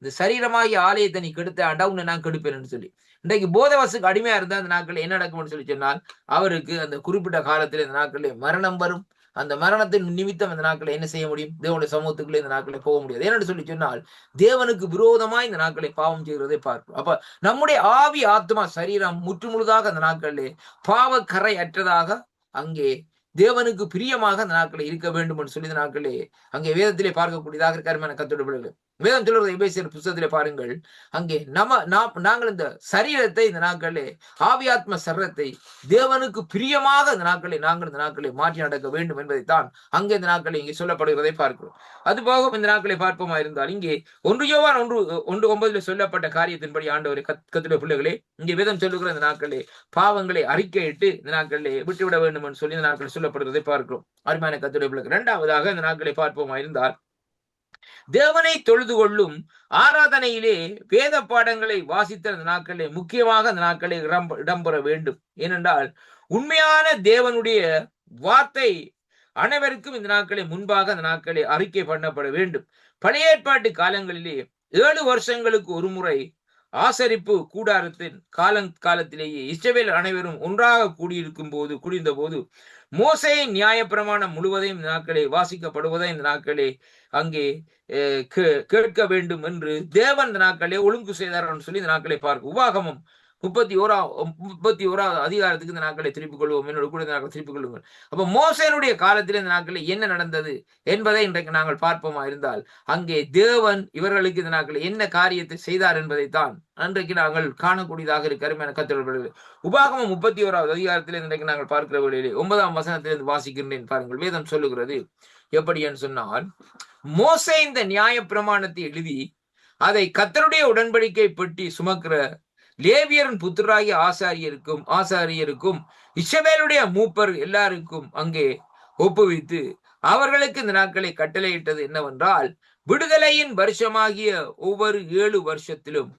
இந்த சரீரமாகிய ஆலயத்தை நீ கெடுத்த ஆண்டா உன்னை நான் கெடுப்பேன் என்று சொல்லி. இன்றைக்கு போதை வசுக்கு அடிமையா இருந்தா அந்த நாட்கள் என்ன நடக்கும்னு சொல்லி சொன்னால், அவருக்கு அந்த குறிப்பிட்ட காலத்தில் இந்த நாட்களில் மரணம் வரும். அந்த மரணத்தின் நிமித்தம் இந்த நாட்களை என்ன செய்ய முடியும், தேவனுடைய சமூகத்துக்குள்ளே இந்த நாட்களை போக முடியாது. ஏன்னு சொல்லி சொன்னால், தேவனுக்கு விரோதமாய் இந்த நாட்களை பாவம் செய்கிறதை பார்க்கிறோம். அப்ப நம்முடைய ஆவி, ஆத்மா, சரீரம் முற்றுமுழுதாக அந்த நாட்களிலே பாவ கரை அற்றதாக அங்கே தேவனுக்கு பிரியமாக அந்த நாட்களை இருக்க வேண்டும் என்று சொல்லி இந்த நாட்களே அங்கே வேதத்திலே பார்க்கக்கூடியதாக இருக்காருமான கர்த்தருடைய பிள்ளைகளே. வேதம் சொல்றது எபேசியர் புத்தகத்திலே பாருங்கள், அங்கே நாங்கள் இந்த சரீரத்தை இந்த நாட்களே ஆவியாத்ம சரீரத்தை தேவனுக்கு பிரியமாக இந்த நாட்களை நாங்கள் இந்த நாட்களை மாற்றி நடக்க வேண்டும் என்பதைத்தான் அங்கே இந்த நாட்களை இங்கே சொல்லப்படுகிறதை பார்க்கிறோம். அது போக இந்த நாட்களை பார்ப்போமா இருந்தால், இங்கே 1 யோவான் 1:9 சொல்லப்பட்ட காரியத்தின்படி ஆண்டவரை கர்த்தருடைய பிள்ளைகளே, இங்கே வேதம் சொல்லுகிற இந்த நாட்களே பாவங்களை அறிக்கையிட்டு இந்த நாட்களை விட்டுவிட வேண்டும் என்று சொல்லி இந்த நாட்களை சொல்லப்படுகிறதை பார்க்கிறோம். அருமையான கர்த்தருடைய பிள்ளைகள், இரண்டாவதாக இந்த நாட்களை பார்ப்போமா இருந்தால், தேவனை தொழுது கொள்ளும் ஆராதனையிலே வேத பாடங்களை வாசித்த அந்த நாட்களே முக்கியமாக அந்த நாட்களை இடம்பெற வேண்டும். ஏனென்றால் உண்மையான தேவனுடைய வார்த்தை அனைவருக்கும் இந்த நாட்களை முன்பாக அந்த நாட்களை அறிக்கை பண்ணப்பட வேண்டும். பழைய ஏற்பாட்டு காலங்களிலே 7 வருஷங்களுக்கு ஒரு முறை ஆசரிப்பு கூடாரத்தின் காலத்திலேயே இஸ்ரவேல் அனைவரும் ஒன்றாக கூடியிருந்த போது மோசேயின் நியாயப்பிரமாணம் முழுவதையும் இந்த நாட்களே வாசிக்கப்படுவதை இந்த நாட்களே அங்கே கேட்க வேண்டும் என்று தேவன் இந்த நாட்களே ஒழுங்கு செய்தார் சொல்லி இந்த நாட்களை பார்க்க. உபாகமம் 31 அதிகாரத்துக்கு இந்த நாட்களை திருப்பிக் கொள்வோம். என்னோட கூட இந்த நாட்களை திருப்பிக் கொள்ளுங்கள். அப்ப மோசேனுடைய காலத்தில் இந்த நாட்களில் என்ன நடந்தது என்பதை இன்றைக்கு நாங்கள் பார்ப்போமா இருந்தால், அங்கே தேவன் இவர்களுக்கு இந்த நாட்களில் என்ன காரியத்தை செய்தார் என்பதைத்தான் அன்றைக்கு நாங்கள் காணக்கூடியதாக இருக்கிற கர்த்தருடைய. உபாகமம் 31 அதிகாரத்தில் இன்றைக்கு நாங்கள் பார்க்கிற வேளையிலே 9ஆம் வசனத்திலிருந்து வாசிக்கின்றேன் பாருங்கள். வேதம் சொல்லுகிறது எப்படி என்று சொன்னால், மோசே இந்த நியாய பிரமாணத்தை எழுதி அதை கர்த்தருடைய உடன்படிக்கை பெட்டி சுமக்கிற லேவியரின் புத்திராகிய ஆசாரியருக்கும் இஸ்ரவேலுடைய மூப்பர் எல்லாருக்கும் அங்கே ஒப்புவித்து அவர்களுக்கு இந்த நாட்களை கட்டளையிட்டது என்னவென்றால், விடுதலையின் வருஷமாகிய ஒவ்வொரு 7 வருஷத்திலும்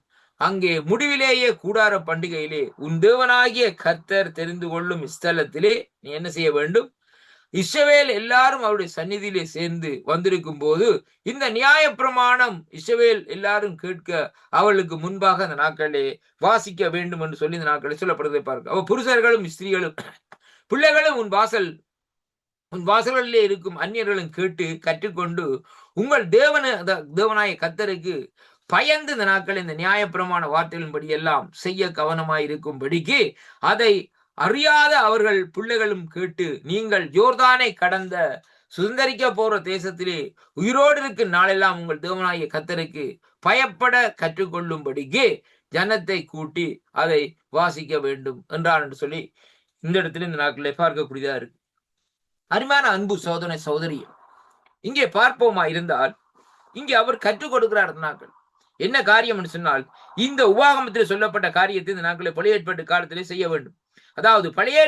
அங்கே முடிவிலேயே கூடார பண்டிகையிலே உன் தேவனாகிய கர்த்தர் தெரிந்து கொள்ளும் ஸ்தலத்திலே நீ என்ன செய்ய வேண்டும்? இஸ்ரவேல் எல்லாரும் அவருடைய சந்நிதியிலே சேர்ந்து வந்திருக்கும் போது இந்த நியாயப்பிரமாணம் இஸ்ரவேல் எல்லாரும் கேட்க அவளுக்கு முன்பாக அந்த நாட்களிலே வாசிக்க வேண்டும் என்று சொல்லி இந்த நாட்களில் சொல்லப்படுவதை பார்க்க. அவ புருஷர்களும் ஸ்திரீகளும் பிள்ளைகளும் உன் வாசல்களிலே இருக்கும் அந்நியர்களும் கேட்டு கற்றுக்கொண்டு உங்கள் தேவனாய கர்த்தருக்கு பயந்து இந்த நாட்கள் இந்த நியாயப்பிரமாண வார்த்தைகளின்படி எல்லாம் செய்ய கவனமாய் இருக்கும்படிக்கு அதை அறியாத அவர்கள் பிள்ளைகளும் கேட்டு நீங்கள் யோர்தானை கடந்த சுதந்திரிக்க போற தேசத்திலே உயிரோடு இருக்கும் நாளெல்லாம் உங்கள் தேவனாகிய கர்த்தருக்கு பயப்பட கற்றுக்கொள்ளும்படிக்கு ஜனத்தை கூட்டி அதை வாசிக்க வேண்டும் என்றார் என்று சொல்லி இந்த இடத்துல இந்த நாட்களை பார்க்கக்கூடியதா இருக்கு. அருமையான அன்பு சகோதரி, இங்கே பார்ப்போமா இருந்தால் இங்கே அவர் கற்றுக் கொடுக்கிறார். நாட்கள் என்ன காரியம் என்று சொன்னால், இந்த உபாகமத்தில் சொல்லப்பட்ட காரியத்தை இந்த நாட்களை பழைய ஏற்பாட்டு காலத்திலே செய்ய வேண்டும். அதாவது பழைய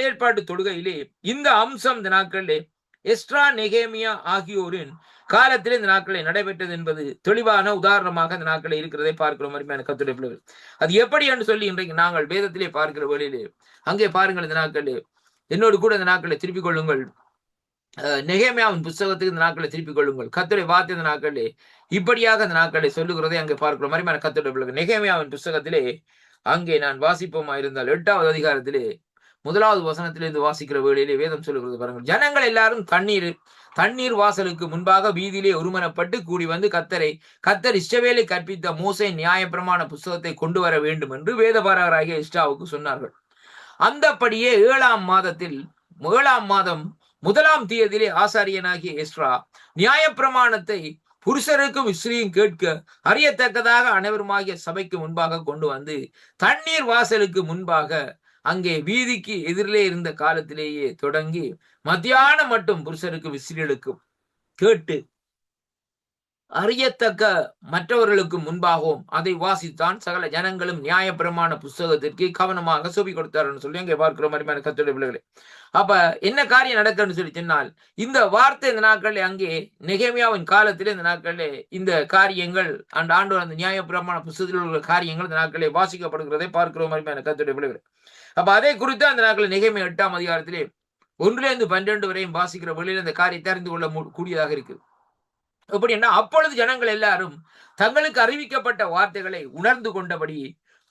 ஏற்பாட்டு தொழுகையிலே இந்த அம்சம் இந்த நாட்களிலே எஸ்ட்ரா நெகேமியா ஆகியோரின் காலத்திலே இந்த நாட்களை நடைபெற்றது என்பது தெளிவான உதாரணமாக இந்த நாட்களை இருக்கிறதை பார்க்கிறோம். அருமையான கர்த்தருடைய பிள்ளைகள், அது எப்படி என்று சொல்லி இன்றைக்கு நாங்கள் வேதத்திலே பார்க்கிற வேளையிலே அங்கே பாருங்கள், இந்த நாட்களே என்னோடு கூட இந்த நாட்களை திருப்பிக் கொள்ளுங்கள். நெகேமியாவின் புஸ்தகத்துக்கு இந்த நாட்களை திருப்பிக் கொள்ளுங்கள். கர்த்தருடைய வார்த்தை இந்த நாட்களே இப்படியாக இந்த நாட்களை சொல்லுகிறதை அங்கே பார்க்கிறோம். அருமையான கர்த்தருடைய பிள்ளைகள், நெகேமியாவின் புஸ்தகத்திலே அங்கே நான் வாசிப்போமா இருந்தால் 8வது அதிகாரத்திலே 1வது வசனத்திலிருந்து வாசிக்கிற வேளையிலே வேதம் சொல்லுகிறது பாருங்கள். ஜனங்கள் எல்லாரும் தண்ணீர் வாசலுக்கு முன்பாக வீதியிலே ஒருமனப்பட்டு கூடி வந்து கர்த்தர் இஸ்ரவேலை கற்பித்த மோசே நியாயப்பிரமாண புஸ்தகத்தை கொண்டு வர வேண்டும் என்று வேதபாரகராகிய எஸ்ராவுக்கு சொன்னார்கள். அந்தபடியே 7ஆம் மாதம் 1ஆம் தேதியிலே ஆசாரியனாகிய எஸ்ரா நியாயப்பிரமாணத்தை புருஷருக்கும் ஸ்திரீயும் கேட்க அறியத்தக்கதாக அனைவருமாகிய சபைக்கு முன்பாக கொண்டு வந்து தண்ணீர் வாசலுக்கு முன்பாக அங்கே வீதிக்கு எதிரிலே இருந்த காலத்திலேயே தொடங்கி மத்தியானம் மட்டும் புருஷருக்கும் ஸ்திரீகளுக்கும் கேட்டு அறியத்தக்க மற்றவர்களுக்கு முன்பாகவும் அதை வாசித்தான். சகல ஜனங்களும் நியாயப்பிரமாண புஸ்தகத்திற்கு கவனமாக செவி கொடுத்தார்னு சொல்லி அங்கே பார்க்கிறோம். அருமையான கர்த்தருடைய பிள்ளைகளே, அப்ப என்ன காரியம் நடக்குன்னு சொல்லி சொன்னால், இந்த வார்த்தை இந்த நாட்களில் அங்கே நெகேமியாவின் காலத்திலே இந்த நாட்களிலே இந்த காரியங்கள் ஆண்டவர் அந்த நியாயப்பிரமாண புஸ்தகத்தில் உள்ள காரியங்கள் இந்த நாட்களிலே வாசிக்கப்படுகிறதை பார்க்கிறோம். அருமையான கர்த்தருடைய பிள்ளைகளே, அப்ப அதை குறித்து அந்த நாட்களில் நெகேமியா 8ஆம் அதிகாரத்திலே 1-12 வரையும் வாசிக்கிற வழியில் இந்த காரியத்தை அறிந்து கொள்ள கூடியதாக இருக்குது. எப்படின்னா, அப்பொழுது ஜனங்கள் எல்லாரும் தங்களுக்கு அறிவிக்கப்பட்ட வார்த்தைகளை உணர்ந்து கொண்டபடி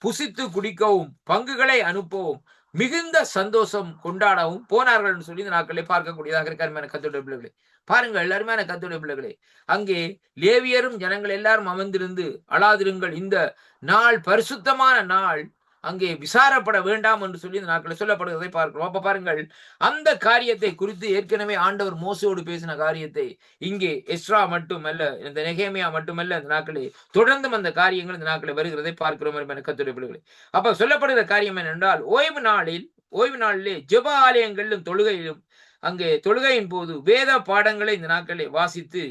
புசித்து குடிக்கவும் பங்குகளை அனுப்பவும் மிகுந்த சந்தோஷம் கொண்டாடவும் போனார்கள் என்று சொல்லி இந்த நாட்களை பார்க்கக்கூடியதாக இருக்க. அருமையான கர்த்தருடைய பிள்ளைகளே, பாருங்கள் அருமையான கர்த்தருடைய பிள்ளைகளே, அங்கே லேவியரும் ஜனங்கள் எல்லாரும் அமர்ந்திருந்து அழாதிருங்கள், இந்த நாள் பரிசுத்தமான நாள், அங்கே விசாரப்பட வேண்டாம் என்று சொல்லி இந்த நாட்களில் சொல்லப்படுவதை பார்க்கிறோம். அப்ப பாருங்கள், அந்த காரியத்தை குறித்து ஏற்கனவே ஆண்டவர் மோசையோடு பேசின காரியத்தை இங்கே எஸ்ரா மட்டுமல்ல, இந்த நெகேமியா மட்டுமல்ல, இந்த நாட்களில் தொடர்ந்தும் அந்த காரியங்கள் இந்த நாட்களில் வருகிறதை பார்க்கிறோம். கர்த்தருடைய பிள்ளைகளே, அப்ப சொல்லப்படுகிற காரியம் என்னென்றால், ஓய்வு நாளிலே ஜெப ஆலயங்களிலும் தொழுகையிலும் அங்கே தொழுகையின் போது வேத பாடங்களை இந்த நாட்களிலே வாசித்து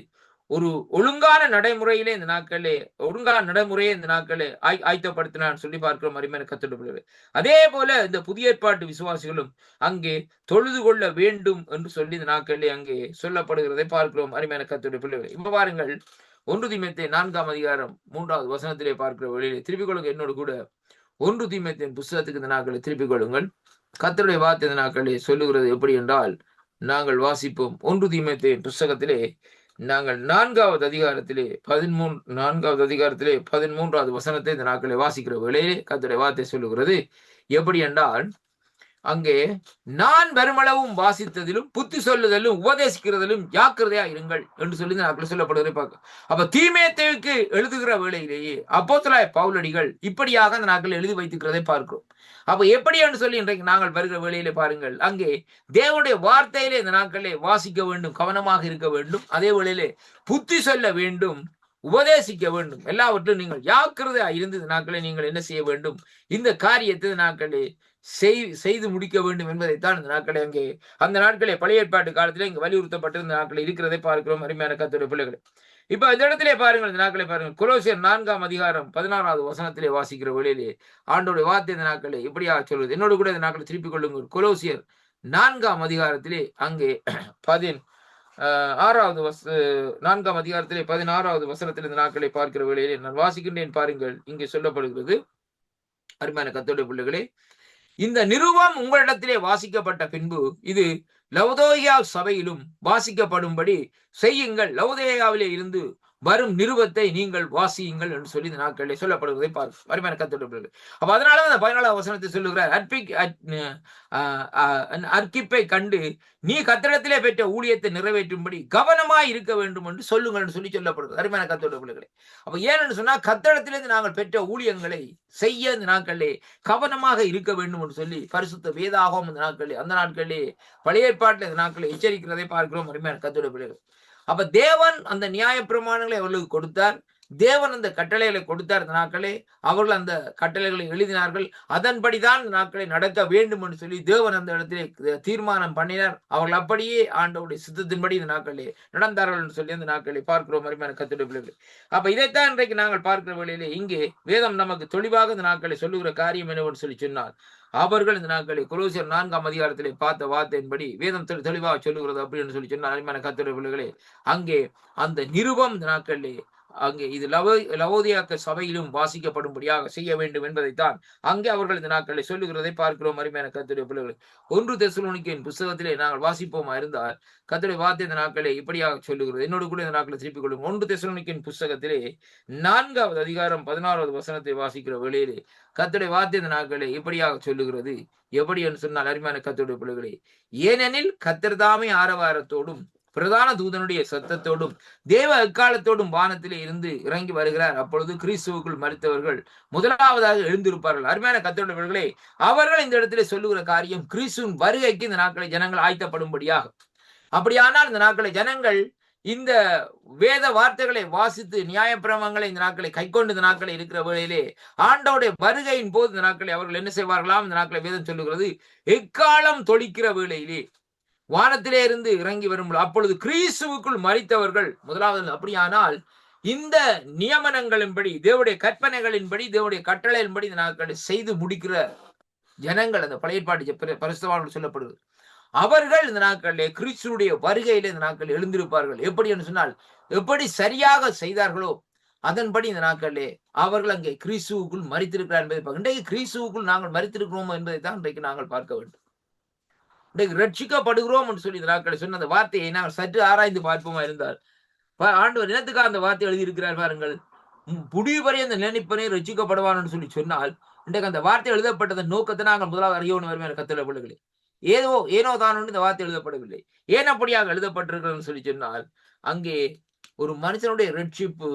ஒரு ஒழுங்கான நடைமுறையை இந்த நாட்களே ஆயத்தப்படுத்தினான்னு சொல்லி பார்க்கிறோம். அருமையான கர்த்தருடைய பிள்ளைகளே, அதே போல இந்த புதிய ஏற்பாட்டு விசுவாசிகளும் அங்கே தொழுது கொள்ள வேண்டும் என்று சொல்லி இந்த நாட்களிலே அங்கே சொல்லப்படுகிறதை பார்க்கிறோம். அருமையான கர்த்தருடைய பிள்ளைகளே, இப்ப பாருங்கள், 1 தீமோத்தேயு 4ஆம் அதிகாரம் 3வது வசனத்திலே பார்க்கிற வழியிலே திருப்பிக் கொள்ளுங்க. என்னோடு கூட 1 தீமோத்தேயு புஸ்தகத்துக்கு இந்த நாட்களை திருப்பிக் கொள்ளுங்கள். கர்த்தருடைய வார்த்தை இந்த நாட்களிலே சொல்லுகிறது எப்படி என்றால், நாங்கள் வாசிப்போம். 1 தீமோத்தேயு புஸ்தகத்திலே நாங்கள் 4வது அதிகாரத்திலே 13வது வசனத்தை இந்த நாட்களை வாசிக்கிற வேளையிலே கர்த்தருடைய வார்த்தை சொல்லுகிறது எப்படி என்றால், அங்கே நான் வருமளவும் வாசித்ததிலும் புத்தி சொல்லுதலும் உபதேசிக்கிறதிலும் ஜாக்கிரதையா இருங்கள் என்று சொல்லி நாட்கள் சொல்லப்படுவதை பார்க்க. அப்ப தீமோத்தேயுவுக்கு எழுதுகிற வேளையிலேயே அப்போஸ்தலனாகிய பவுலடிகள் இப்படியாக அந்த நாட்கள் எழுதி வைத்துக்கிறதை பார்க்கிறோம். அப்ப எப்படி என்று சொல்லி இன்றைக்கு நாங்கள் வருகிற வேளையிலே பாருங்கள், அங்கே தேவனுடைய வார்த்தையிலே இந்த நாட்களே வாசிக்க வேண்டும், கவனமாக இருக்க வேண்டும், அதே வேளையிலே புத்தி சொல்ல வேண்டும், உபதேசிக்க வேண்டும், எல்லாவற்றிலும் நீங்கள் ஜாக்கிரதையா இருந்து இந்த நாட்களை நீங்கள் என்ன செய்ய வேண்டும், இந்த காரியத்தை நாட்களே செய்து முடிக்க வேண்டும் என்பதைத்தான் இந்த நாட்களை அங்கே அந்த நாட்களே பழைய ஏற்பாட்டு காலத்திலே இங்கு வலியுறுத்தப்பட்டிருந்த நாட்களை இருக்கிறதை பார்க்கிறோம். அருமையான கர்த்தருடைய பிள்ளைகளே, இப்ப இந்த இடத்திலே பாருங்கள், இந்த நாட்களை பாருங்கள், கொலோசியர் 4ஆம் அதிகாரம் 16வது வசனத்திலே வாசிக்கிற வேளையிலே ஆண்டோடைய வார்த்தை இந்த நாட்களை இப்படியாக சொல்வது. என்னோடு கூட இந்த நாட்களை திருப்பிக் கொள்ளுங்கள். கொலோசியர் 4ஆம் அதிகாரத்திலே அங்கே ஆறாவது 4ஆம் அதிகாரத்திலே 16வது வசனத்தில் இந்த நாட்களை பார்க்கிற வேளையிலே நான் வாசிக்கின்றேன் பாருங்கள். இங்கே சொல்லப்படுகிறது, அருமையான கர்த்தருடைய பிள்ளைகளே, இந்த நிருபம் உங்களிடத்திலே வாசிக்கப்பட்ட பின்பு இது லவோதியா சபையிலும் வாசிக்கப்படும்படி செய்யுங்கள். லவோதியாவிலே இருந்து வரும் நிருபத்தை நீங்கள் வாசியுங்கள் என்று சொல்லி இந்த நாட்களிலே சொல்லப்படுவதை பார்க்கும். அருமையான கர்த்தருடைய பிள்ளைகளே, அப்ப அதனாலதான் அந்த 14வது வசனத்தை சொல்லுகிறார், அர்க்கிப்பை கண்டு நீ கர்த்தரிடத்திலே பெற்ற ஊழியத்தை நிறைவேற்றும்படி கவனமாய் இருக்க வேண்டும் என்று சொல்லுங்கள் என்று சொல்லி சொல்லப்படுகிறது. அருமையான கர்த்தருடைய பிள்ளைகளே, அப்ப ஏன்னு சொன்னா கர்த்தரிடத்திலிருந்து நாங்கள் பெற்ற ஊழியங்களை செய்ய இந்த நாட்களிலே கவனமாக இருக்க வேண்டும் என்று சொல்லி பரிசுத்த வேதாகமம் இந்த நாட்களிலே, அந்த நாட்களிலே பழைய ஏற்பாட்டில் இந்த நாட்களில் எச்சரிக்கிறதை பார்க்கிறோம். அருமையான கர்த்தருடைய பிள்ளைகள், அப்ப தேவன் அந்த நியாய பிரமாணங்களை அவர்களுக்கு கொடுத்தார். தேவன் அந்த கட்டளைகளை கொடுத்தார். இந்த நாட்களே அவர்கள் அந்த கட்டளைகளை எழுதினார்கள். அதன்படிதான் இந்த நாட்களை நடக்க வேண்டும் என்று சொல்லி தேவன் அந்த இடத்திலே தீர்மானம் பண்ணினார். அவர்கள் அப்படியே ஆண்டவருடைய சித்தத்தின்படி இந்த நாட்களே நடந்தார்கள் என்று சொல்லி அந்த நாட்களை பார்க்கிறோம். அருமையான கர்த்தருடைய பிள்ளைகளே, அப்ப இதைத்தான் இன்றைக்கு நாங்கள் பார்க்கிற வேளையிலே இங்கே வேதம் நமக்கு தெளிவாக இந்த நாட்களை சொல்லுகிற காரியம் என்னவென்று சொல்லி சொன்னால், அவர்கள் இந்த நாட்களை கொலோசியர் 4ஆம் அதிகாரத்திலே பார்த்த வார்த்தையின்படி வேதம் தெளிவாக சொல்லுகிறது. அப்படின்னு சொல்லி சொன்னால், அருமையான கர்த்தருடைய பிள்ளைகளே, அங்கே அந்த நிருபம் இந்த நாட்களிலே அங்கே இது லவோதியாக்க சபையிலும் வாசிக்கப்படும்படியாக செய்ய வேண்டும் என்பதைத்தான் அங்கே அவர்கள் இந்த நாட்களை சொல்லுகிறதை பார்க்கிறோம். அருமையான கர்த்தருடைய பிள்ளைகளை, 1 தெசலோனிக்கேயின் புத்தகத்திலே நாங்கள் வாசிப்போமா இருந்தால் கர்த்தருடைய வார்த்தை இந்த நாட்களை இப்படியாக சொல்லுகிறது. என்னோடு கூட இந்த நாட்களை திருப்பிக் கொள்ளும். 1 தெசலோனிக்கேயின் புத்தகத்திலே 4வது அதிகாரம் 16வது வசனத்தை வாசிக்கிற வேளையிலே கர்த்தருடைய வார்த்தை இந்த நாட்களை இப்படியாக சொல்லுகிறது. எப்படி என்று சொன்னால், அருமையான கர்த்தருடைய பிள்ளைகளே, ஏனெனில் கர்த்தர் தாமே ஆரவாரத்தோடும் பிரதான தூதனுடைய சத்தத்தோடும் தேவ எக்காலத்தோடும் வானத்திலே இருந்து இறங்கி வருகிறார். அப்பொழுது கிறிஸ்துவுக்குள் மரித்தவர்கள் முதலாவதாக எழுந்திருப்பார்கள். அருமையான கர்த்தருடைய பிள்ளைகளே, அவர்கள் இந்த இடத்திலே சொல்லுகிற காரியம் கிறிஸ்துவின் வருகைக்கு இந்த நாட்களை ஜனங்கள் ஆயத்தப்படும்படியாக. அப்படியானால் இந்த நாட்களை ஜனங்கள் இந்த வேத வார்த்தைகளை வாசித்து நியாயப்பிரமாணங்களை இந்த நாட்களை கைக்கொண்டு இந்த நாட்களை இருக்கிற வேளையிலே ஆண்டவருடைய வருகையின் போது இந்த நாட்களை அவர்கள் என்ன செய்வார்களாம்? இந்த நாட்களை வேதம் சொல்லுகிறது, எக்காலம் தொழிக்கிற வேளையிலே வானத்திலே இருந்து இறங்கி வரும் அப்பொழுது கிறிஸ்துவுக்குள் மரித்தவர்கள் முதலாவது. அப்படியானால் இந்த நியமனங்களின்படி, தேவனுடைய கற்பனைகளின்படி, தேவனுடைய கட்டளையின்படி இந்த நாட்களை செய்து முடிக்கிற ஜனங்கள், அந்த பழைய ஏற்பாட்டு பரிசுத்தவான்கள் சொல்லப்படுது, அவர்கள் இந்த நாட்களிலே கிறிஸ்துடைய வருகையிலே இந்த நாட்கள் எழுந்திருப்பார்கள். எப்படி என்று சொன்னால், எப்படி சரியாக செய்தார்களோ அதன்படி இந்த நாட்களிலே அவர்கள் அங்கே கிறிஸ்துவுக்குள் மரித்திருக்கிறார் என்பதை பார்க்க. இன்றைக்கு கிறிஸ்துவுக்குள் நாங்கள் மரித்திருக்கிறோம் என்பதை தான் இன்றைக்கு நாங்கள் பார்க்க வேண்டும். இன்றைக்கு ரட்சிக்கப்படுகிறோம் என்று சொல்லி இந்த நாட்களை சொன்ன அந்த வார்த்தையை நாங்கள் சற்று ஆராய்ந்து பார்ப்போமா இருந்தால், ஆண்டவர் இனத்துக்காக அந்த வார்த்தை எழுதியிருக்கிறார் பாருங்கள். புடிவரை அந்த நினைப்பனே ரட்சிக்கப்படுவான் என்று சொல்லி சொன்னால், இன்றைக்கு அந்த வார்த்தை எழுதப்பட்டத நோக்கத்தை நாங்கள் முதலாவது அறியணும். வருமான கர்த்தருடைய பிள்ளைகளே, ஏனோ தான் இந்த வார்த்தை எழுதப்படவில்லை. ஏன் அப்படியாக எழுதப்பட்டிருக்கிறது சொல்லி சொன்னால், அங்கே ஒரு மனுஷனுடைய ரட்சிப்பு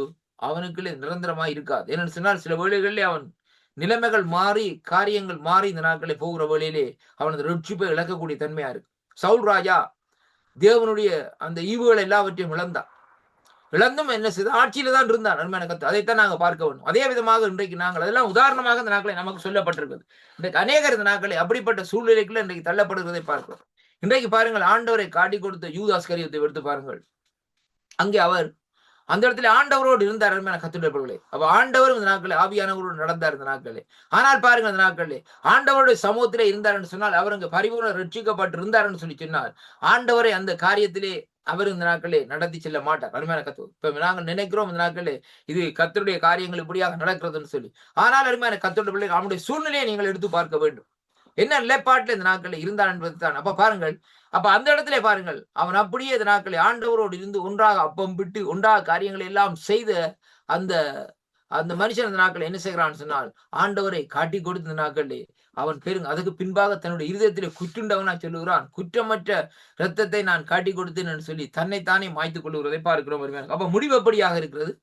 அவனுக்குள்ளே நிரந்தரமாய் இருக்காது. என்னன்னு சொன்னால், சில வேளைகளிலே அவன் நிலைமைகள் மாறி, காரியங்கள் மாறி இந்த நாட்களை போகிற வேளையிலே அவனது ரட்சிப்பை இழக்கக்கூடிய தன்மையா இருக்கு. சவுல் ராஜா தேவனுடைய அந்த ஈவுகள் எல்லாவற்றையும் இழந்தும் என்ன செய்த ஆட்சியில தான் இருந்தான். நன்மையான கருத்து, அதைத்தான் நாங்க பார்க்க வேண்டும். அதே விதமாக இன்றைக்கு நாங்கள் அதெல்லாம் உதாரணமாக இந்த நாட்களை நமக்கு சொல்லப்பட்டிருக்கிறது. இன்றைக்கு அநேகர் இந்த நாட்களை அப்படிப்பட்ட சூழ்நிலைக்குள்ள இன்றைக்கு தள்ளப்படுகிறதை பார்க்கிறோம். இன்றைக்கு பாருங்கள், ஆண்டவரை காட்டி கொடுத்த யூதாஸ் கரியத்தை எடுத்து பாருங்கள். அங்கே அவர் அந்த இடத்துல ஆண்டவரோடு இருந்தார். கத்துடையவர்களே, அப்ப ஆண்டவர் இந்த நாட்களே ஆவியானவரோடு நடந்தார் இந்த நாட்களே. ஆனால் பாருங்க, இந்த நாட்களே ஆண்டவருடைய சமூகத்திலே இருந்தார் என்று சொன்னால், அவர் அங்கு பரிபூர்ண ரட்சிக்கப்பட்டு இருந்தார் என்று சொல்லி சொன்னார். ஆண்டவரை அந்த காரியத்திலே அவர் இந்த நாட்களே நடத்தி செல்ல மாட்டார். அருமையான கத்து, இப்ப நாங்கள் நினைக்கிறோம் இந்த நாட்களே இது கர்த்தருடைய காரியங்கள் இப்படியாக நடக்கிறதுன்னு சொல்லி. ஆனால் அருமையான கர்த்தருடைய பிள்ளைகள் அவனுடைய சூழ்நிலையை நீங்கள் எடுத்து பார்க்க வேண்டும். என்ன நிலைப்பாட்டில் இந்த நாட்களில் இருந்தான் என்பது தான். அப்ப பாருங்கள், அப்ப அந்த இடத்துல பாருங்கள், அவன் அப்படியே இந்த நாட்களை ஆண்டவரோடு இருந்து ஒன்றாக அப்பம் விட்டு ஒன்றாக காரியங்களை எல்லாம் செய்த அந்த அந்த மனுஷன் இந்த நாட்கள் என்ன செய்கிறான்னு சொன்னால், ஆண்டவரை காட்டி கொடுத்த நாட்களே அவன் பெருங்க அதுக்கு பின்பாக தன்னுடைய இருதயத்திலே குற்றுண்டவனா சொல்லுகிறான், குற்றமற்ற இரத்தத்தை நான் காட்டி கொடுத்தேன் என்று சொல்லி தன்னைத்தானே மாய்த்துக் கொள்ளுகிறதை பார்க்கிறோம். அப்ப முடிவு எப்படியாக இருக்கிறது?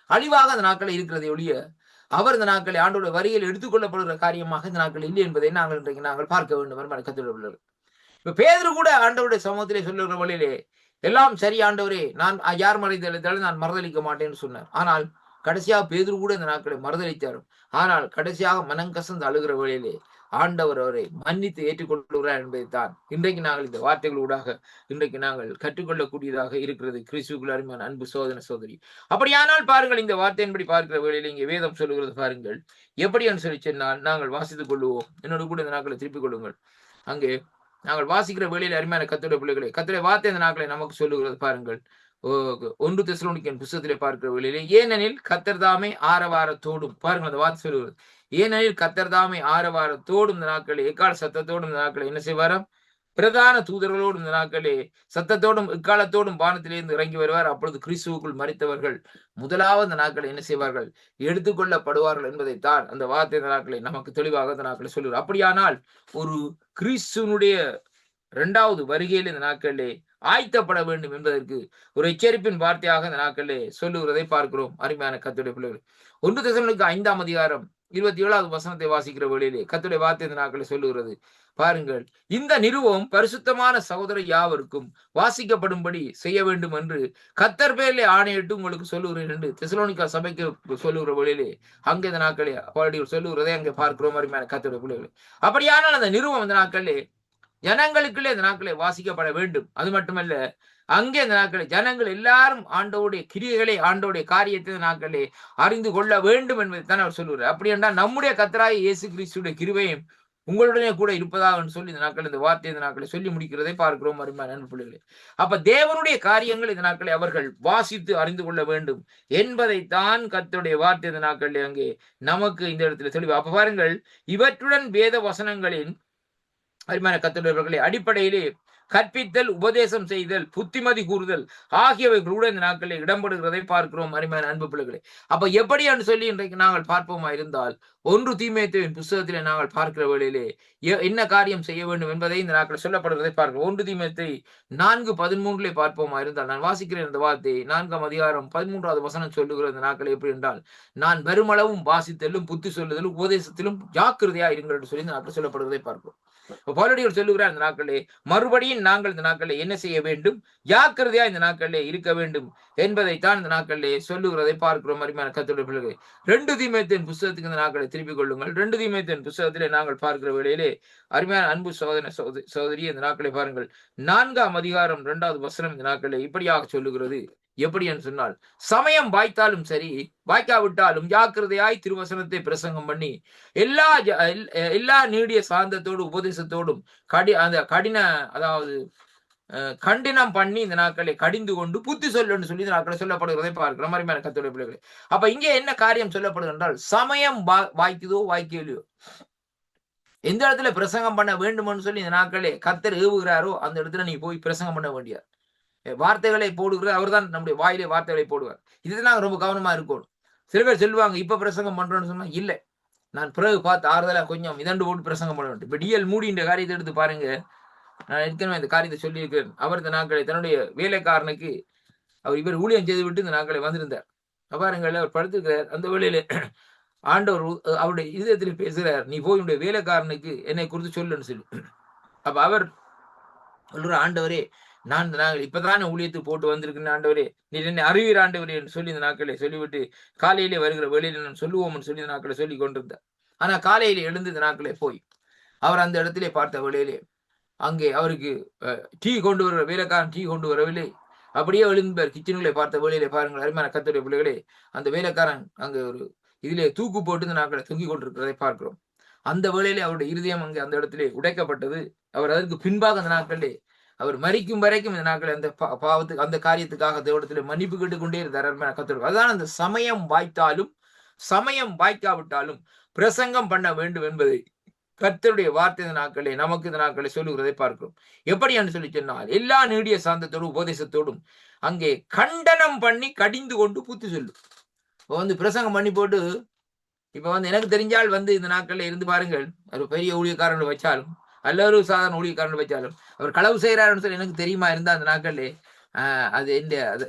அழிவாக அந்த நாட்களை இருக்கிறதை ஒழிய அவர் இந்த நாட்களை ஆண்டோட வரியில் எடுத்துக்கொள்ளப்படுகிற காரியமாக இந்த நாட்கள் இல்லை என்பதை நாங்கள் இன்றைக்கு நாங்கள் பார்க்க வேண்டும். கத்துள்ளவர்கள் இப்ப பேதுரு கூட ஆண்டவருடைய சமூகத்திலே சொல்லுகிற வழியிலே எல்லாம் சரி ஆண்டவரே, நான் யார் மறைத்தளித்தாலும் நான் மறுதளிக்க மாட்டேன்னு சொன்னார். ஆனால் கடைசியாக பேதுரு கூட இந்த நாட்களை மறுதளித்தார். ஆனால் கடைசியாக மனங்கசந்து அழுகிற வழியிலே ஆண்டவர் அவரை மன்னித்து ஏற்றுக்கொள்கிறார் என்பதைத்தான் இன்றைக்கு நாங்கள் இந்த வார்த்தைகளூடாக இன்றைக்கு நாங்கள் கற்றுக்கொள்ளக்கூடியதாக இருக்கிறது. கிறிஸ்துவுக்குள் அருமையான அன்பு சோதனை சோதரி, அப்படியானால் பாருங்கள், இந்த வார்த்தையின்படி பார்க்கிற வேளையில் இங்கே வேதம் சொல்லுகிறது பாருங்கள். எப்படி என்று சொல்லி சொன்னால் நாங்கள் வாசித்துக் கொள்ளுவோம். என்னோடு கூட இந்த நாட்களை திருப்பிக் கொள்ளுங்கள். அங்கே நாங்கள் வாசிக்கிற வேளையில் அருமையான கர்த்தருடைய பிள்ளைகளே, கர்த்தருடைய வார்த்தை இந்த நாட்களை நமக்கு சொல்லுகிறது பாருங்கள். ஓ 1 தெசலோனிக்கேயர் புத்தகத்திலே பார்க்கிற வேளையிலே, ஏனெனில் கர்த்தர் தாமே ஆரவாரத்தோடும் பாருங்கள் அந்த வார்த்தை சொல்லுகிறது. ஏனெனில் கர்த்தர் தாமே ஆரவாரத்தோடும் இந்த நாட்களில் எக்கால சத்தத்தோடும் இந்த நாட்களை என்ன செய்வாராம்? பிரதான தூதர்களோடும் இந்த நாட்களே சத்தத்தோடும் எக்காலத்தோடும் வானத்திலிருந்து இறங்கி வருவார். அப்பொழுது கிறிஸ்துவுக்குள் மரித்தவர்கள் முதலாவது நாட்களை என்ன செய்வார்கள்? எடுத்துக்கொள்ளப்படுவார்கள் என்பதைத்தான் அந்த வார்த்தை இந்த நாட்களை நமக்கு தெளிவாக இந்த நாட்களை சொல்லுவார். அப்படியானால் ஒரு கிறிஸ்துவனுடைய 2வது வருகையில் இந்த நாட்களிலே ஆயத்தப்பட வேண்டும் என்பதற்கு ஒரு எச்சரிப்பின் வார்த்தையாக இந்த நாட்களிலே சொல்லுகிறதை பார்க்கிறோம். அருமையான கர்த்தருடைய பிள்ளைகள். 1 தெசலோனிக்கேயர் 5ஆம் அதிகாரம் 27வது வசனத்தை வாசிக்கிற வேளையிலே கர்த்தருடைய வார்த்தை இந்த நாட்களிலே சொல்லுகிறது. பாருங்கள், இந்த நிருபம் பரிசுத்தமான சகோதரர் யாவருக்கும் வாசிக்கப்படும்படி செய்ய வேண்டும் என்று கர்த்தர் பேரிலே ஆணையிட்டு உங்களுக்கு சொல்லுகிறேன் என்று தெசலோனிக்கா சபைக்கு சொல்லுகிற வேளையிலே அங்கே இந்த நாட்களே பவுல் சொல்லுகிறதை அங்கே பார்க்கிறோம். அருமையான கர்த்தருடைய பிள்ளைகளே. அப்படியானால் அந்த நிருபம் இந்த நாட்களிலே ஜனங்களுக்குள்ளே இந்த நாட்களை வாசிக்கப்பட வேண்டும். அது மட்டுமல்ல, அங்கே இந்த நாட்களை ஜனங்கள் எல்லாரும் ஆண்டவருடைய கிரியைகளை ஆண்டவருடைய காரியத்தை இந்த நாட்களை அறிந்து கொள்ள வேண்டும் என்பதைத்தான் அவர் சொல்லுகிறார். அப்படி என்றால் நம்முடைய கர்த்தராகிய இயேசு கிறிஸ்துடைய கிருபையும் உங்களுடனே கூட இருப்பதாக சொல்லி இந்த நாட்கள் இந்த வார்த்தை இந்த நாட்களை சொல்லி முடிக்கிறதை பார்க்கிறோம். அருமையான அன்பு பிள்ளைகளே, அப்ப தேவனுடைய காரியங்கள் இந்த நாட்களை அவர்கள் வாசித்து அறிந்து கொள்ள வேண்டும் என்பதைத்தான் கர்த்தருடைய வார்த்தை இந்த நாட்களில் அங்கே நமக்கு இந்த இடத்துல தெளிவு. அப்ப பாருங்கள், இவற்றுடன் வேத வசனங்களின் அருமையான கர்த்தருடைய அடிப்படையிலே கற்பித்தல், உபதேசம் செய்தல், புத்திமதி கூறுதல் ஆகியவைகளோடு இந்த நாட்களில் இடம்பெறுகிறதை பார்க்கிறோம். அருமையான அன்பு பிள்ளைகளே, அப்ப எப்படி என்று சொல்லி இன்றைக்கு நாங்கள் பார்ப்போமா இருந்தால் 1 தீமோத்தேயுவின் புத்தகத்திலே நாங்கள் பார்க்கிற வேளையிலே என்ன காரியம் செய்ய வேண்டும் என்பதை இந்த நாட்களில் சொல்லப்படுகிறதை பார்க்கிறோம். 1 தீமோத்தேயு 4:13 பார்ப்போமா இருந்தால் நான் வாசிக்கிறேன் இந்த வார்த்தை. 4ஆம் அதிகாரம் 13வது வசனம் சொல்லுகிற இந்த நாட்கள் எப்படி என்றால், நான் வருமளவும் வாசித்தலும் புத்தி சொல்லுதலும் உபதேசத்திலும் ஜாக்கிரதையா இருங்கள் என்று சொல்லி இந்த நாட்கள் சொல்லப்படுவதை பார்க்கிறோம். பவுலடியார் சொல்லுகிறார் இந்த நாட்களே, மறுபடியும் நாங்கள் இந்த நாட்களில் என்ன செய்ய வேண்டும்? ஜாக்கிரதையா இந்த நாட்களிலே இருக்க வேண்டும் என்பதைத்தான் இந்த நாட்களிலே சொல்லுகிறதை பார்க்கிறோம். அருமையான கர்த்தருடைய பிள்ளைகளே, 2 தீமோத்தேயுவின் புத்தகத்துக்கு இந்த நாட்களை திருப்பிக் கொள்ளுங்கள். 2 தீமோத்தேயுவின் புத்தகத்திலே நாங்கள் பார்க்கிற வேளையிலே அருமையான அன்பு சகோதரி இந்த நாட்களை பாருங்கள். 4ஆம் அதிகாரம் 2வது வசனம் இந்த நாட்களிலே இப்படியாக சொல்லுகிறது. எப்படி என்று சொன்னால், சமயம் வாய்த்தாலும் சரி வாய்க்காவிட்டாலும் ஜாக்கிரதையாய் திருவசனத்தை பிரசங்கம் பண்ணி எல்லா நீடிய சாந்தத்தோடு உபதேசத்தோடும் கடின அதாவது கண்டினம் பண்ணி இந்த நாட்களை கடிந்து கொண்டு புத்தி சொல்லு சொல்லி இந்த நாட்களை சொல்லப்படுகிறதை பார்க்கிற மாதிரி கர்த்தருடைய பிள்ளைகளே. அப்ப இங்கே என்ன காரியம் சொல்லப்படுகிறது என்றால், சமயம் வாய்க்குதோ வாய்க்கலையோ எந்த இடத்துல பிரசங்கம் பண்ண வேண்டும்னு சொல்லி இந்த நாட்களே கர்த்தர் ஏவுகிறாரோ அந்த இடத்துல நீ போய் பிரசங்கம் பண்ண வேண்டியார். வார்த்தைகளை போடுகிறார், அவர் தான் நம்முடைய வாயிலே வார்த்தைகளை போடுவார். இதுதான் நாங்கள் ரொம்ப கவனமா இருக்கணும். சில பேர் சொல்லுவாங்க, இப்ப பிரசங்கம் பண்றோம்னு சொன்னா இல்லை, நான் பிறகு பார்த்து ஆறுதலா கொஞ்சம் இதண்டு போட்டு பிரசங்கம் பண்ண வேண்டும். இப்ப டிஎல் மூடி இந்த காரியத்தை எடுத்து பாருங்க. நான் ஏற்கனவே இந்த காரியத்தை சொல்லியிருக்கிறேன். அவர் இந்த நாட்களை தன்னுடைய வேலைக்காரனுக்கு இவர் ஊழியம் செய்து விட்டு இந்த நாட்களை வந்திருந்தார். பாருங்கள், அவர் படுத்துக்கிறார். அந்த வேளையில ஆண்டவர் அவருடைய இதயத்தில் பேசுகிறார், நீ போய் உடைய வேலைக்காரனுக்கு என்னை குறித்து சொல்லுன்னு சொல்லி. அப்ப அவர் சொல்ற, ஆண்டவரே நான் இந்த நாங்கள் இப்பதானே ஊழியத்துக்கு போட்டு வந்திருக்கிறேன் ஆண்டவரே, நீ என்னை அறிவீர் ஆண்டவரே என்று சொல்லி இந்த நாட்களை சொல்லிவிட்டு காலையிலே வருகிற வேளையில நான் சொல்லுவோம்னு சொல்லி இந்த நாட்களை சொல்லி கொண்டிருந்தார். ஆனா காலையில எழுந்து இந்த நாட்களே போய் அவர் அந்த இடத்திலே பார்த்த வேளையிலே அங்கே அவருக்கு டீ கொண்டு வர வேலைக்காரன் டீ கொண்டு வரவில்லை. அப்படியே எழுந்தார். கிச்சனுக்குள்ளே பார்த்த வேளையிலே பாருங்கள் அருமையான கர்த்தருடைய பிள்ளைகளே, அந்த வேலைக்காரன் அங்கே ஒரு இதிலே தூக்கு போட்டு இந்த நாட்களை தொங்கிக் கொண்டிருக்கிறதை பார்க்கிறோம். அந்த வேளையிலே அவருடைய இருதயம் அங்கே அந்த இடத்திலே உடைக்கப்பட்டது. அவர் அதற்கு பின்பாக அந்த நாட்களிலே அவர் மரிக்கும் வரைக்கும் இந்த நாட்கள் அந்த பாவத்துக்கு அந்த காரியத்துக்காக தேவடத்தில் மன்னிப்பு கேட்டுக்கொண்டே இருந்தார். கர்த்தர் அதுதான் அந்த சமயம் வாய்த்தாலும் சமயம் வாய்க்காவிட்டாலும் பிரசங்கம் பண்ண வேண்டும் என்பதை கர்த்தருடைய வார்த்தை இந்த நாட்களே நமக்கு இந்த நாட்களை சொல்லுகிறதை பார்க்கிறோம். எப்படி என்று சொல்லி சொன்னால், எல்லா நீடிய சாந்தத்தோடும் உபதேசத்தோடும் அங்கே கண்டனம் பண்ணி கடிந்து கொண்டு புத்தி சொல்லும். பிரசங்கம் பண்ணி போட்டு இப்ப எனக்கு தெரிஞ்சால் இந்த நாட்கள்ல இருந்து பாருங்கள், ஒரு பெரிய ஊழியக்காரன் வச்சாலும் அல்ல ஒரு சாதாரண ஊழியக்காரன் வச்சாலும் அவர் களவு செய்யறாருன்னு சொல்லி எனக்கு தெரியுமா இருந்தா அந்த நாட்கள்லே அது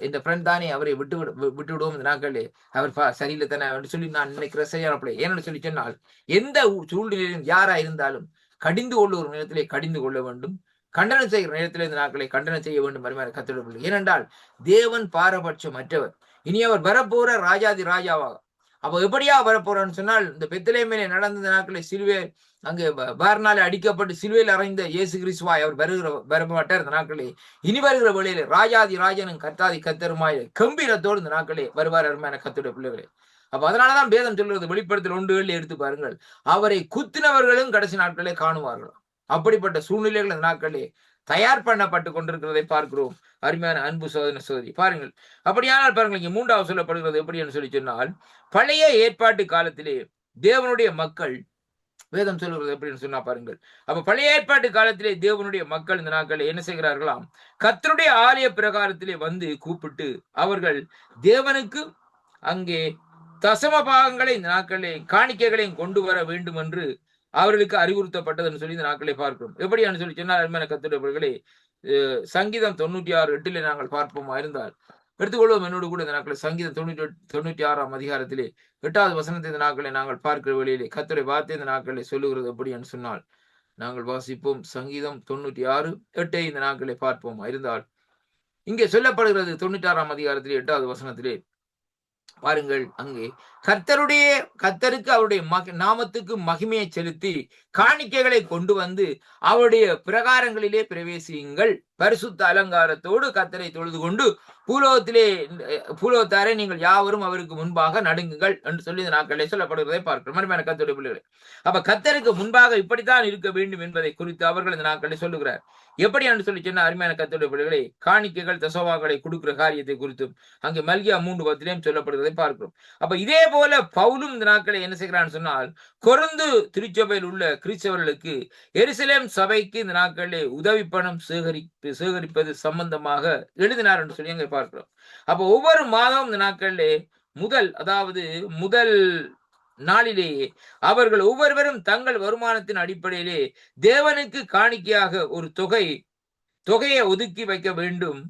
என் ஃப்ரெண்ட் தானே, அவரை விட்டு விடுவோம் இந்த நாட்கள்லே, அவர் சரியில்லை தானே சொல்லி நான் நினைக்கிற சரியான பிள்ளை. ஏன்னு சொல்லி சொன்னால், எந்த சூழ்நிலையிலும் யாரா இருந்தாலும் கடிந்து கொள்ள ஒரு நேரத்திலே கடிந்து கொள்ள வேண்டும், கண்டனம் செய்கிற நேரத்திலே இந்த நாட்களை கண்டனம் செய்ய வேண்டும். மறுமையான கர்த்தருடைய பிள்ளை. ஏனென்றால் தேவன் பாரபட்சம் மற்றவர். இனி அவர் வரப்போற ராஜாதி ராஜாவாக. அப்போ எப்படியா வரப்போறான்னு சொன்னால், இந்த பெத்லெகேமிலே நடந்த நாட்களை சிலுவை அங்கே பார்னாலே அடிக்கப்பட்டு சிலுவையில் அறைந்த இயேசு கிறிஸ்துவாய் அவர் வரமாட்டார். இந்த நாட்களே இனி வருகிற வேளையிலே ராஜாதி ராஜனும் கர்த்தாதி கர்த்தருமாய் கம்பீரத்தோடு இந்த நாட்களே வருவார். அருமையான கர்த்தருடைய பிள்ளைகளே, அப்ப அதனாலதான் வேதம் சொல்றது, வெளிப்படுத்தல் 1:7 எடுத்து பாருங்கள், அவரை குத்தினவர்களும் கடைசி நாட்களே காணுவார்களாம். அப்படிப்பட்ட சூழ்நிலைகள் இந்த நாட்களிலே தயார் பண்ணப்பட்டு கொண்டிருக்கிறதை பார்க்கிறோம். அருமையான அன்பு சகோதரி பாருங்கள். அப்படியானால் பாருங்கள், இங்கே 3வது சொல்லப்படுகிறது எப்படி என்று சொல்லி சொன்னால், பழைய ஏற்பாட்டு காலத்திலே தேவனுடைய மக்கள், வேதம் சொல்லுகிறது எப்படின்னு சொன்னா பாருங்கள். அப்ப பழைய ஏற்பாட்டு காலத்திலே தேவனுடைய மக்கள் இந்த நாட்களில் என்ன செய்கிறார்களாம்? கர்த்தருடைய ஆலய பிரகாரத்திலே வந்து கூப்பிட்டு அவர்கள் தேவனுக்கு அங்கே தசம பாகங்களை இந்த நாட்களிலே காணிக்கைகளையும் கொண்டு வர வேண்டும் என்று அவர்களுக்கு அறிவுறுத்தப்பட்டதுன்னு சொல்லி இந்த நாட்களை பார்க்கிறோம். எப்படியான்னு சொல்லி சொன்னால், அருமையான கர்த்தருடைய சங்கீதம் 96:8 நாங்கள் பார்ப்போமா இருந்தால் எடுத்துக்கொள்வோம். என்னோடு கூட இந்த நாட்களை சங்கீதம் 96ஆம் அதிகாரத்திலே 8வது வசனத்தை இந்த நாட்களை நாங்கள் பார்க்கிற வழியிலே கர்த்தருடைய வார்த்தை இந்த நாட்களை சொல்லுகிறது எப்படி என்று சொன்னால், நாங்கள் வாசிப்போம். சங்கீதம் 96:8 இந்த நாட்களை பார்ப்போமா இருந்தால், இங்கே சொல்லப்படுகிறது 96ஆம் அதிகாரத்திலே 8வது வசனத்திலே பாருங்கள். அங்கே கர்த்தருக்கு அவருடைய நாமத்துக்கு மகிமையை செலுத்தி காணிக்கைகளை கொண்டு வந்து அவருடைய பிரகாரங்களிலே பிரவேசியுங்கள். பரிசுத்த அலங்காரத்தோடு கர்த்தரை தொழுது கொண்டு பூலோகத்தாரை நீங்கள் யாவரும் அவருக்கு முன்பாக நடுங்குங்கள் என்று சொல்லி இந்த நாட்களிலே சொல்லப்படுவதை பார்க்கிறோம். அருமையான கர்த்தருடைய பிள்ளைகளே, அப்ப கர்த்தருக்கு முன்பாக இப்படித்தான் இருக்க வேண்டும் என்பதை குறித்து அவர்கள் இந்த நாட்களில் சொல்லுகிறார். எப்படி என்று சொல்லி சொன்ன அருமையான கர்த்தருடைய பிள்ளைகளே, காணிக்கைகள் தசவாக்களை கொடுக்கிற காரியத்தை குறித்தும் அங்கே மல்கியா 3:10 சொல்லப்படுவதை பார்க்கிறோம். அப்ப இதே போல பவுலும் இந்த நாட்களை என்ன செய்கிறான்னு சொன்னால், கொரிந்து திருச்சபையில் உள்ள கிறிஸ்தவர்களுக்கு எருசலேம் சபைக்கு இந்த நாட்களிலே உதவி பணம் சேகரிப்பது சம்பந்தமாக எழுதினார் என்று சொல்லி அங்கே பார்க்கிறோம். அப்ப ஒவ்வொரு மாதமும் இந்த நாட்களிலே முதல் நாளிலேயே அவர்கள் ஒவ்வொருவரும் தங்கள் வருமானத்தின் அடிப்படையிலே தேவனுக்கு காணிக்கையாக ஒரு தொகையை ஒதுக்கி வைக்க வேண்டும்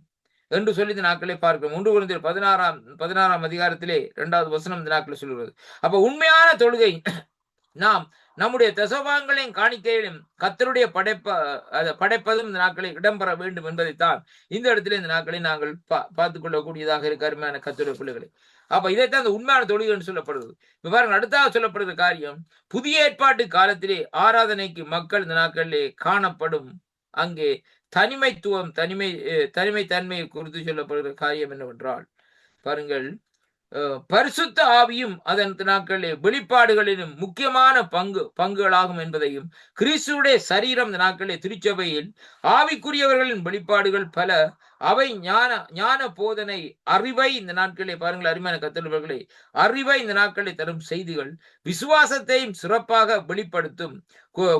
என்று சொல்லி இந்த நாட்களை பார்க்கிறோம். 1 கொரிந்தியர் 16ஆம் அதிகாரத்திலே 2வது வசனம் இந்த நாட்களை சொல்கிறது. அப்ப உண்மையான தொழுகை நாம் நம்முடைய தசவாங்களையும் காணிக்கையிலும் கர்த்தருடைய படைப்பதும் இந்த நாட்களை இடம்பெற வேண்டும் என்பதைத்தான் இந்த இடத்துல இந்த நாட்களை நாங்கள் பார்த்துக் கொள்ளக்கூடியதாக இருக்க அருமையான கர்த்தருடைய பிள்ளைகளை. அப்ப இதைத்தான் அந்த உண்மையான தொழுகை என்று சொல்லப்படுது. பாருங்கள், அடுத்தாக சொல்லப்படுகிற காரியம், புதிய ஏற்பாட்டு காலத்திலே ஆராதனைக்கு மக்கள் இந்த நாட்களிலே காணப்படும் அங்கே தனிமைத்தன்மையை குறித்து சொல்லப்படுகிற காரியம் என்னவென்றால், பாருங்கள், பரிசுத்த ஆவியும் அதன் நாட்களிலே வெளிப்பாடுகளிலும் முக்கியமான பங்குகளாகும் என்பதையும், கிறிஸ்துவுடைய சரீரம் இந்த நாட்களிலே திருச்சபையில் ஆவிக்குரியவர்களின் வெளிப்பாடுகள் பல, அவை ஞான போதனை, அறிவை இந்த நாட்களிலே பாருங்கள் அருமையான கர்த்தர்களே, அறிவை இந்த நாட்களிலே தரும் செய்திகள், விசுவாசத்தையும் சிறப்பாக வெளிப்படுத்தும்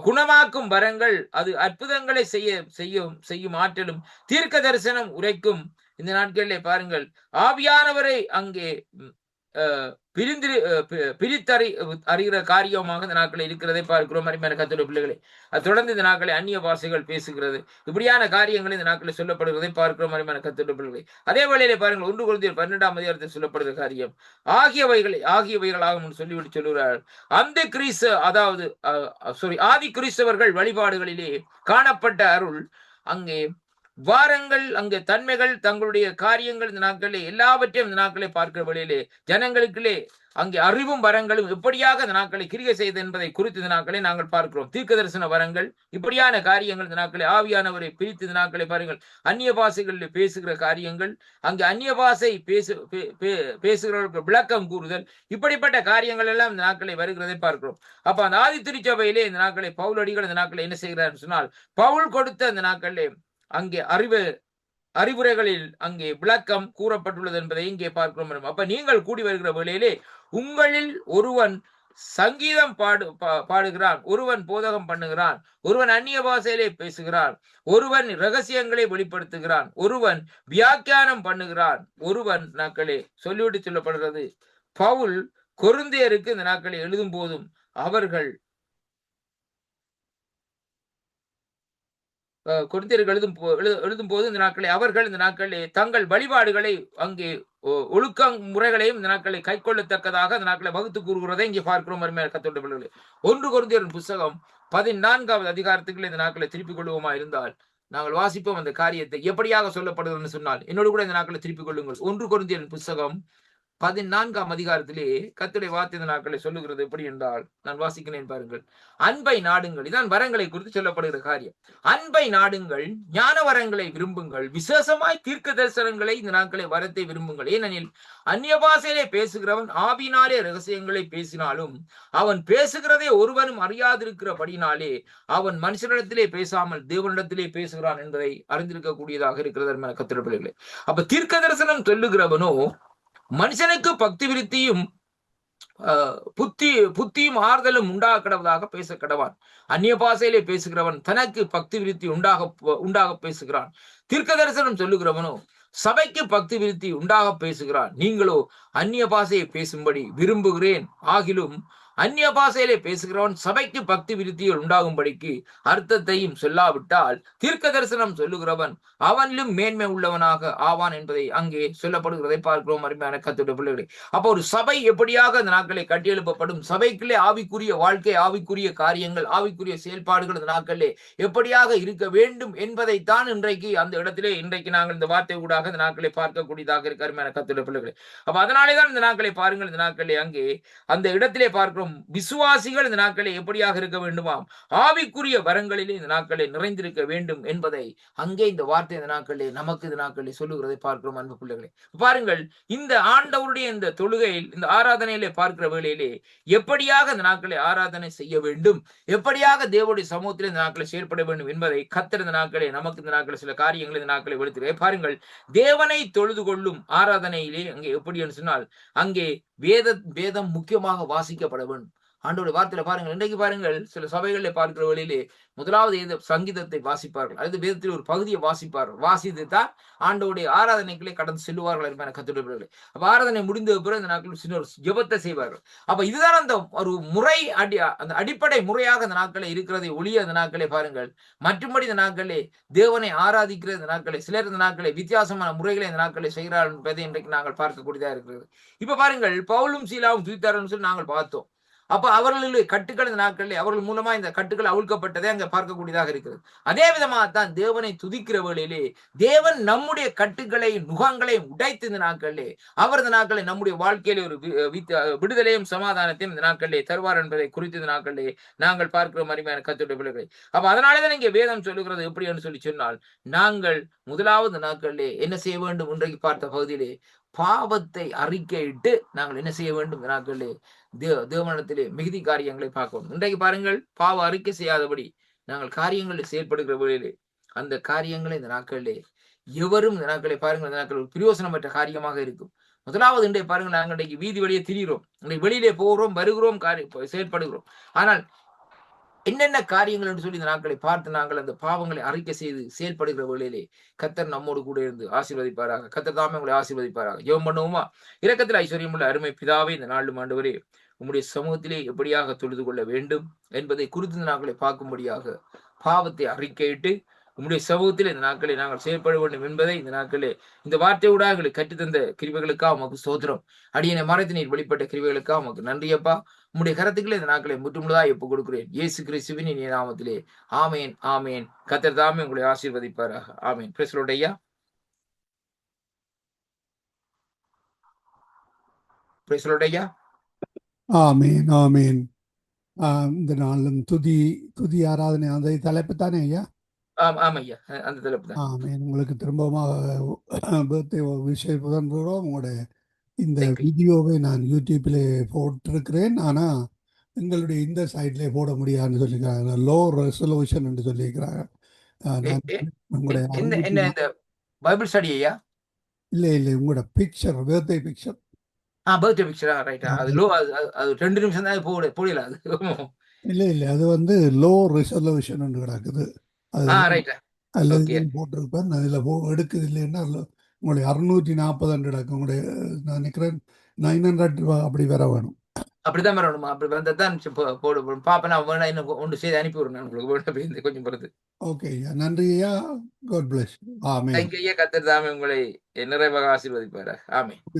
குணமாக்கும் வரங்கள், அது அற்புதங்களை செய்யும் ஆற்றலும், தீர்க்க தரிசனம் உரைக்கும் இந்த நாட்களிலே பாருங்கள் ஆவியானவரை அங்கே அறிகிற காரியமாக இந்த நாட்களில் இருக்கிறதை பார்க்கிறோம். அருமையான கர்த்தருடைய பிள்ளைகளே, அது தொடர்ந்து இந்த நாட்களை அந்நிய பாஷைகள் பேசுகிறது, இப்படியான காரியங்கள் இந்த நாட்களில் சொல்லப்படுகிறதை பார்க்கிறோம். அருமையான கர்த்தருடைய பிள்ளைகளே, அதே வேளையிலே பாருங்கள் 1 கொரிந்தியர் 12ஆம் அதிகாரத்தில் சொல்லப்படுகிற காரியம் ஆகியவைகளாகும் சொல்லிவிட்டு சொல்லுகிறார். ஆதி கிறிஸ்தவர்கள் வழிபாடுகளிலே காணப்பட்ட அருள், அங்கே வாரங்கள், அங்கே தன்மைகள், தங்களுடைய காரியங்கள் இந்த நாட்களே எல்லாவற்றையும் இந்த நாட்களை பார்க்கிற வழியிலே ஜனங்களுக்குள்ளே அங்கே அறிவும் வரங்களும் எப்படியாக இந்த நாட்களை கிரியை செய்து என்பதை குறித்து இந்த நாட்களை நாங்கள் பார்க்கிறோம். தீர்க்க தரிசன வரங்கள், இப்படியான காரியங்கள் இந்த நாட்களை ஆவியானவரை பிரித்து இந்த நாட்களை பாருங்கள் அந்நிய பாஷைகளில் பேசுகிற காரியங்கள், அங்கே அந்நிய பாஷை பேசுகிறவர்களுக்கு விளக்கம் கூறுதல், இப்படிப்பட்ட காரியங்கள் எல்லாம் இந்த நாட்களை வருகிறதை பார்க்கிறோம். அப்ப அந்த ஆதி திருச்சபையிலே இந்த நாட்களை பவுல் அடிகள் இந்த நாட்களை என்ன செய்கிறார் சொன்னால், பவுல் கொடுத்த இந்த நாட்களிலே அங்கே அறிவுரைகளில் அங்கே விளக்கம் கூறப்பட்டுள்ளது என்பதை இங்கே பார்க்கிறோம். அப்ப நீங்கள் கூடி வருகிற வேளையிலே உங்களில் ஒருவன் சங்கீதம் பாடுகிறான், ஒருவன் போதகம் பண்ணுகிறான், ஒருவன் அந்நிய பாஷையிலே பேசுகிறான், ஒருவன் ரகசியங்களை வெளிப்படுத்துகிறான், ஒருவன் வியாக்கியானம் பண்ணுகிறான், ஒருவன் நாட்களே சொல்லிவிட்டு சொல்லப்படுகிறது. பவுல் கொரிந்தியருக்கு இந்த நாட்களை எழுதும் போதும் கொரிந்தியர்கள் எழுதும் போது இந்த நாட்களை அவர்கள் இந்த நாட்களிலே தங்கள் வழிபாடுகளை அங்கே ஒழுக்க முறைகளையும் இந்த நாட்களை கை கொள்ளத்தக்கதாக இந்த நாட்களை வகுத்து கூறுகிறதை இங்கே பார்க்கிறோம். அருமையான கர்த்தருடைய பிள்ளைகளே, 1 கொரிந்தியரின் புத்தகம் 14வது அதிகாரத்துக்குள்ள இந்த நாட்களை திருப்பிக் கொள்வோமா இருந்தால் நாங்கள் வாசிப்போம் அந்த காரியத்தை எப்படியாக சொல்லப்படுதுன்னு சொன்னால் என்னோடு கூட இந்த நாட்களை திருப்பிக் கொள்ளுங்கள். 1 கொரிந்தியரின் புத்தகம் 14ஆம் அதிகாரத்திலே கர்த்தருடைய வார்த்தை இந்த நாட்களை சொல்லுகிறது எப்படி என்றால், நான் வாசிக்கிறேன் பாருங்கள். அன்பை நாடுங்கள். இதான் வரங்களை குறித்து சொல்லப்படுகிற காரியம். அன்பை நாடுங்கள், ஞான வரங்களை விரும்புங்கள், விசேஷமாய் தீர்க்க தரிசனங்களை இந்த நாட்களை வரத்தை விரும்புங்கள். ஏனெனில் அந்நிய பாஷையிலே பேசுகிறவன் ஆவினாலே ரகசியங்களை பேசினாலும் அவன் பேசுகிறதை ஒருவனும் அறியாதிருக்கிறபடினாலே அவன் மனுஷனிடத்திலே பேசாமல் தேவனிடத்திலே பேசுகிறான் என்பதை அறிந்திருக்கக்கூடியதாக இருக்கிறது கர்த்தருடைய பிள்ளைகளே. அப்ப தீர்க்க தரிசனம் சொல்லுகிறவனோ மனுஷனுக்கு பக்தி விருத்தியும் புத்தியும் ஆறுதலும் உண்டாக கடவுதாக பேச கடவான். அந்நிய பாஷையிலே பேசுகிறவன் தனக்கு பக்தி விருத்தி உண்டாக பேசுகிறான். தீர்க்க தரிசனம் சொல்லுகிறவனோ சபைக்கு பக்தி விருத்தி உண்டாக பேசுகிறான். நீங்களோ அந்நிய பாஷையை பேசும்படி விரும்புகிறேன். ஆகிலும் அந்நிய பாஷையிலே பேசுகிறவன் சபைக்கு பக்தி விருத்திகள் உண்டாகும்படிக்கு அர்த்தத்தையும் சொல்லாவிட்டால் தீர்க்க தரிசனம் சொல்லுகிறவன் அவனிலும் மேன்மை உள்ளவனாக ஆவான் என்பதை அங்கே சொல்லப்படுகிறதை பார்க்கிறோம். அருமையான கர்த்தருடைய பிள்ளைகளே, அப்போ ஒரு சபை எப்படியாக அந்த நாட்களை கட்டியெழுப்பப்படும், சபைக்குள்ளே ஆவிக்குரிய வாழ்க்கை, ஆவிக்குரிய காரியங்கள், ஆவிக்குரிய செயல்பாடுகள் இந்த நாட்களிலே எப்படியாக இருக்க வேண்டும் என்பதைத்தான் இன்றைக்கு நாங்கள் இந்த வார்த்தை ஊடாக இந்த நாட்களை பார்க்கக்கூடியதாக இருக்க அருமையான கர்த்தருடைய பிள்ளைகளே. அப்ப அதனாலேதான் இந்த நாட்களை பாருங்கள், இந்த நாட்களே அங்கே அந்த இடத்திலே பார்க்கிறோம் விசுவாசிகள் இந்த நாட்களை எப்படியாக இருக்க வேண்டுமாம், ஆவிக்குரிய வரங்களிலே இந்த நாட்களை நிறைந்திருக்க வேண்டும் என்பதை அங்கே இந்த வார்த்தை இந்த நாட்களிலே நமக்கு இந்த நாட்களிலே சொல்லுகிறதை பார்க்கிறோம். அன்பு பிள்ளைகளே, பாருங்கள், இந்த ஆண்டவருடைய இந்த தொழுகையில், இந்த ஆராதனையிலே பார்க்கிற வேளையிலே எப்படியாக இந்த நாட்களை ஆராதனை செய்ய வேண்டும், எப்படியாக தேவனுடைய சமூகத்தில் இந்த நாட்களை செயல்பட வேண்டும் என்பதை கர்த்தர் இந்த நாட்களே நமக்கு இந்த நாட்களை சில காரியங்களை இந்த நாட்களை வெளித்திருக்க பாருங்கள். தேவனை தொழுது கொள்ளும் ஆராதனையிலே அங்கே எப்படி என்று சொன்னால் அங்கே வேதம் முக்கியமாக வாசிக்கப்பட வேண்டும். ஆண்டவருடைய வார்த்தையில பாருங்கள், இன்றைக்கு பாருங்கள் சில சபைகளில் பார்க்கிற வழியிலே முதலாவது சங்கீதத்தை வாசிப்பார்கள், அல்லது வேதத்தில் ஒரு பகுதியை வாசிப்பார்கள். வாசித்து தான் ஆண்டவருடைய ஆராதனைகளை கடந்து செல்லுவார்கள் என்பன கத்துடைய. அப்ப ஆராதனை முடிந்த பிறகு இந்த நாட்கள் சின்ன ஒரு ஜெபத்தை செய்வார்கள். அப்ப இதுதான் அந்த ஒரு முறை, அந்த அடிப்படை முறையாக இந்த நாட்களை இருக்கிறதை ஒளிய இந்த நாட்களை பாருங்கள். மற்றும்படி இந்த நாட்களே தேவனை ஆராதிக்கிற இந்த நாட்களை சிலர் இந்த நாட்களை வித்தியாசமான முறைகளை இந்த நாட்களை செய்கிறார்கள் என்பதை இன்றைக்கு நாங்கள் பார்க்கக்கூடியதாக இருக்கிறது. இப்ப பாருங்கள், பவுலும் சீலாவும் துதித்தார்கள் சொல்லி நாங்கள் பார்த்தோம். அப்ப அவர்களுடைய கட்டுக்கள் இந்த நாட்களில் அவர்கள் மூலமா இந்த கட்டுக்கள் அவிழ்க்கப்பட்டதை அங்க பார்க்கக்கூடியதாக இருக்கிறது. அதே விதமாகத்தான் தேவனை துதிக்கிற வேளையிலே தேவன் நம்முடைய கட்டுக்களை நுகங்களை உடைத்து இந்த நாட்களிலே அவர் இந்த நாட்களை நம்முடைய வாழ்க்கையிலே ஒரு விடுதலையும் சமாதானத்தையும் இந்த நாட்களிலே தருவார் என்பதை குறித்து இந்த நாட்களிலே நாங்கள் பார்க்கிற அருமையான கர்த்தருடைய பிள்ளைகளை. அப்ப அதனாலதான் இங்கே வேதம் சொல்லுகிறது எப்படி என்று சொல்லி சொன்னால், நாங்கள் முதலாவது நாட்களிலே என்ன செய்ய வேண்டும், இன்றைக்கு பார்த்த பகுதியிலே பாவத்தை அறிக்கையிட்டு நாங்கள் என்ன செய்ய வேண்டும், நாட்களிலே தேவனிடத்திலே மிகுதி காரியங்களை பார்க்கணும். இன்றைக்கு பாருங்கள், பாவ அறிக்கை செய்யாதபடி நாங்கள் காரியங்களில் செயல்படுகிற வேளையிலே அந்த காரியங்களை இந்த நாட்களிலே எவரும் இந்த நாட்களை பாருங்கள், இந்த நாட்கள் பிரயோசனமற்ற காரியமாக இருக்கும். முதலாவது இன்றைய பாருங்கள், நாங்கள் இன்றைக்கு வீதி வழியே திரிகிறோம், இன்றைக்கு வெளியிலே போகிறோம், வருகிறோம், செயல்படுகிறோம். ஆனால் என்னென்ன காரியங்கள் என்று சொல்லி இந்த நாட்களை பார்த்து நாங்கள் அந்த பாவங்களை அறிக்கை செய்து செயல்படுகிற வேளையிலே கர்த்தர் நம்மோடு கூட இருந்து ஆசீர்வதிப்பாராக. கர்த்தர் தாமே உங்களை ஆசீர்வதிப்பாராக. ஜெபம் பண்ணுவோமா? இரக்கத்தில் ஐஸ்வர்யம் உள்ள அருமை பிதாவே, இந்த நாளும் ஆண்டவரே உம்முடைய சமூகத்திலே எப்படியாக தொழுது கொள்ள வேண்டும் என்பதை குறித்து இந்த நாட்களை பார்க்கும்படியாக பாவத்தை அறிக்கையிட்டு உம்முடைய சமூகத்தில் இந்த நாட்களை நாங்கள் செயல்பட வேண்டும் என்பதை இந்த நாட்களே இந்த வார்த்தையோட எங்களுக்கு கற்றுத்தந்த கிருபைகளுக்காக உமக்கு ஸ்தோத்திரம். அடியனை மறைத்து நீர் வெளிப்பட்ட கிருபைகளுக்காக உமக்கு நன்றியப்பா. உம்முடைய கரத்துக்களே இந்த நாட்களை முற்றுமுழுதாக ஒப்புக் கொடுக்கிறேன். இயேசு கிறிஸ்துவின் இனிய நாமத்திலே ஆமேன், ஆமேன். கர்த்தர் தாமே உங்களை ஆசீர்வதிப்பாராக. ஆமேன். பிரைஸ் தி லார்ட் ஐயா. பிரைஸ் தி லார்ட் ஐயா. ஆமேன், ஆமேன். இந்த நாளும் துதி ஆராதனை அந்த தலைப்பு தானே ஐயா? ஆமா ஐயா, அந்த தலைப்பு தான். ஆமேன். உங்களுக்கு திரும்பமாக பர்த்டே விஷயம் புதன்கிறோம். உங்களுடைய இந்த வீடியோவை நான் யூடியூப்ல போட்டிருக்கிறேன். ஆனா எங்களுடைய இந்த சைட்ல போட முடியாதுன்னு சொல்லிக்கிறாங்க, லோ ரெசல்யூஷன் என்று சொல்லியிருக்கிறாங்க. இந்த பைபிள் ஸ்டடி ஐயா? இல்ல உங்களோட பிக்சர், பர்த்டே பிக்சர். பர்த்டே பிக்சரா? ரைட்டா. அது லோ, அது 2 நிமிஷம் தான் போடல. அது இல்ல அது வந்து லோ ரெசல்யூஷன் என்று கிடக்குது. அது போட்டிருப்பேன். அதுல எடுக்குது இல்லைன்னா உங்களுடைய 640 கிடக்கு. உங்களுடைய நான் நினைக்கிறேன் 900 அப்படி வர வேணும். அப்படிதான் வரணுமா? அப்படி வந்ததான் போடு பாப்பா. வேணா இன்னும் ஒன்று செய்து அனுப்பி விடுறேன் உங்களுக்கு கொஞ்சம் பொறுத்து. ஓகே ஐயா, நன்றி ஐயா. God plus. ஆமென். தேங்க்யூ ஐயா. கர்த்தர் தாமே உங்களை நிறைவாக ஆசீர்வதிப்பாராக. ஆமென்.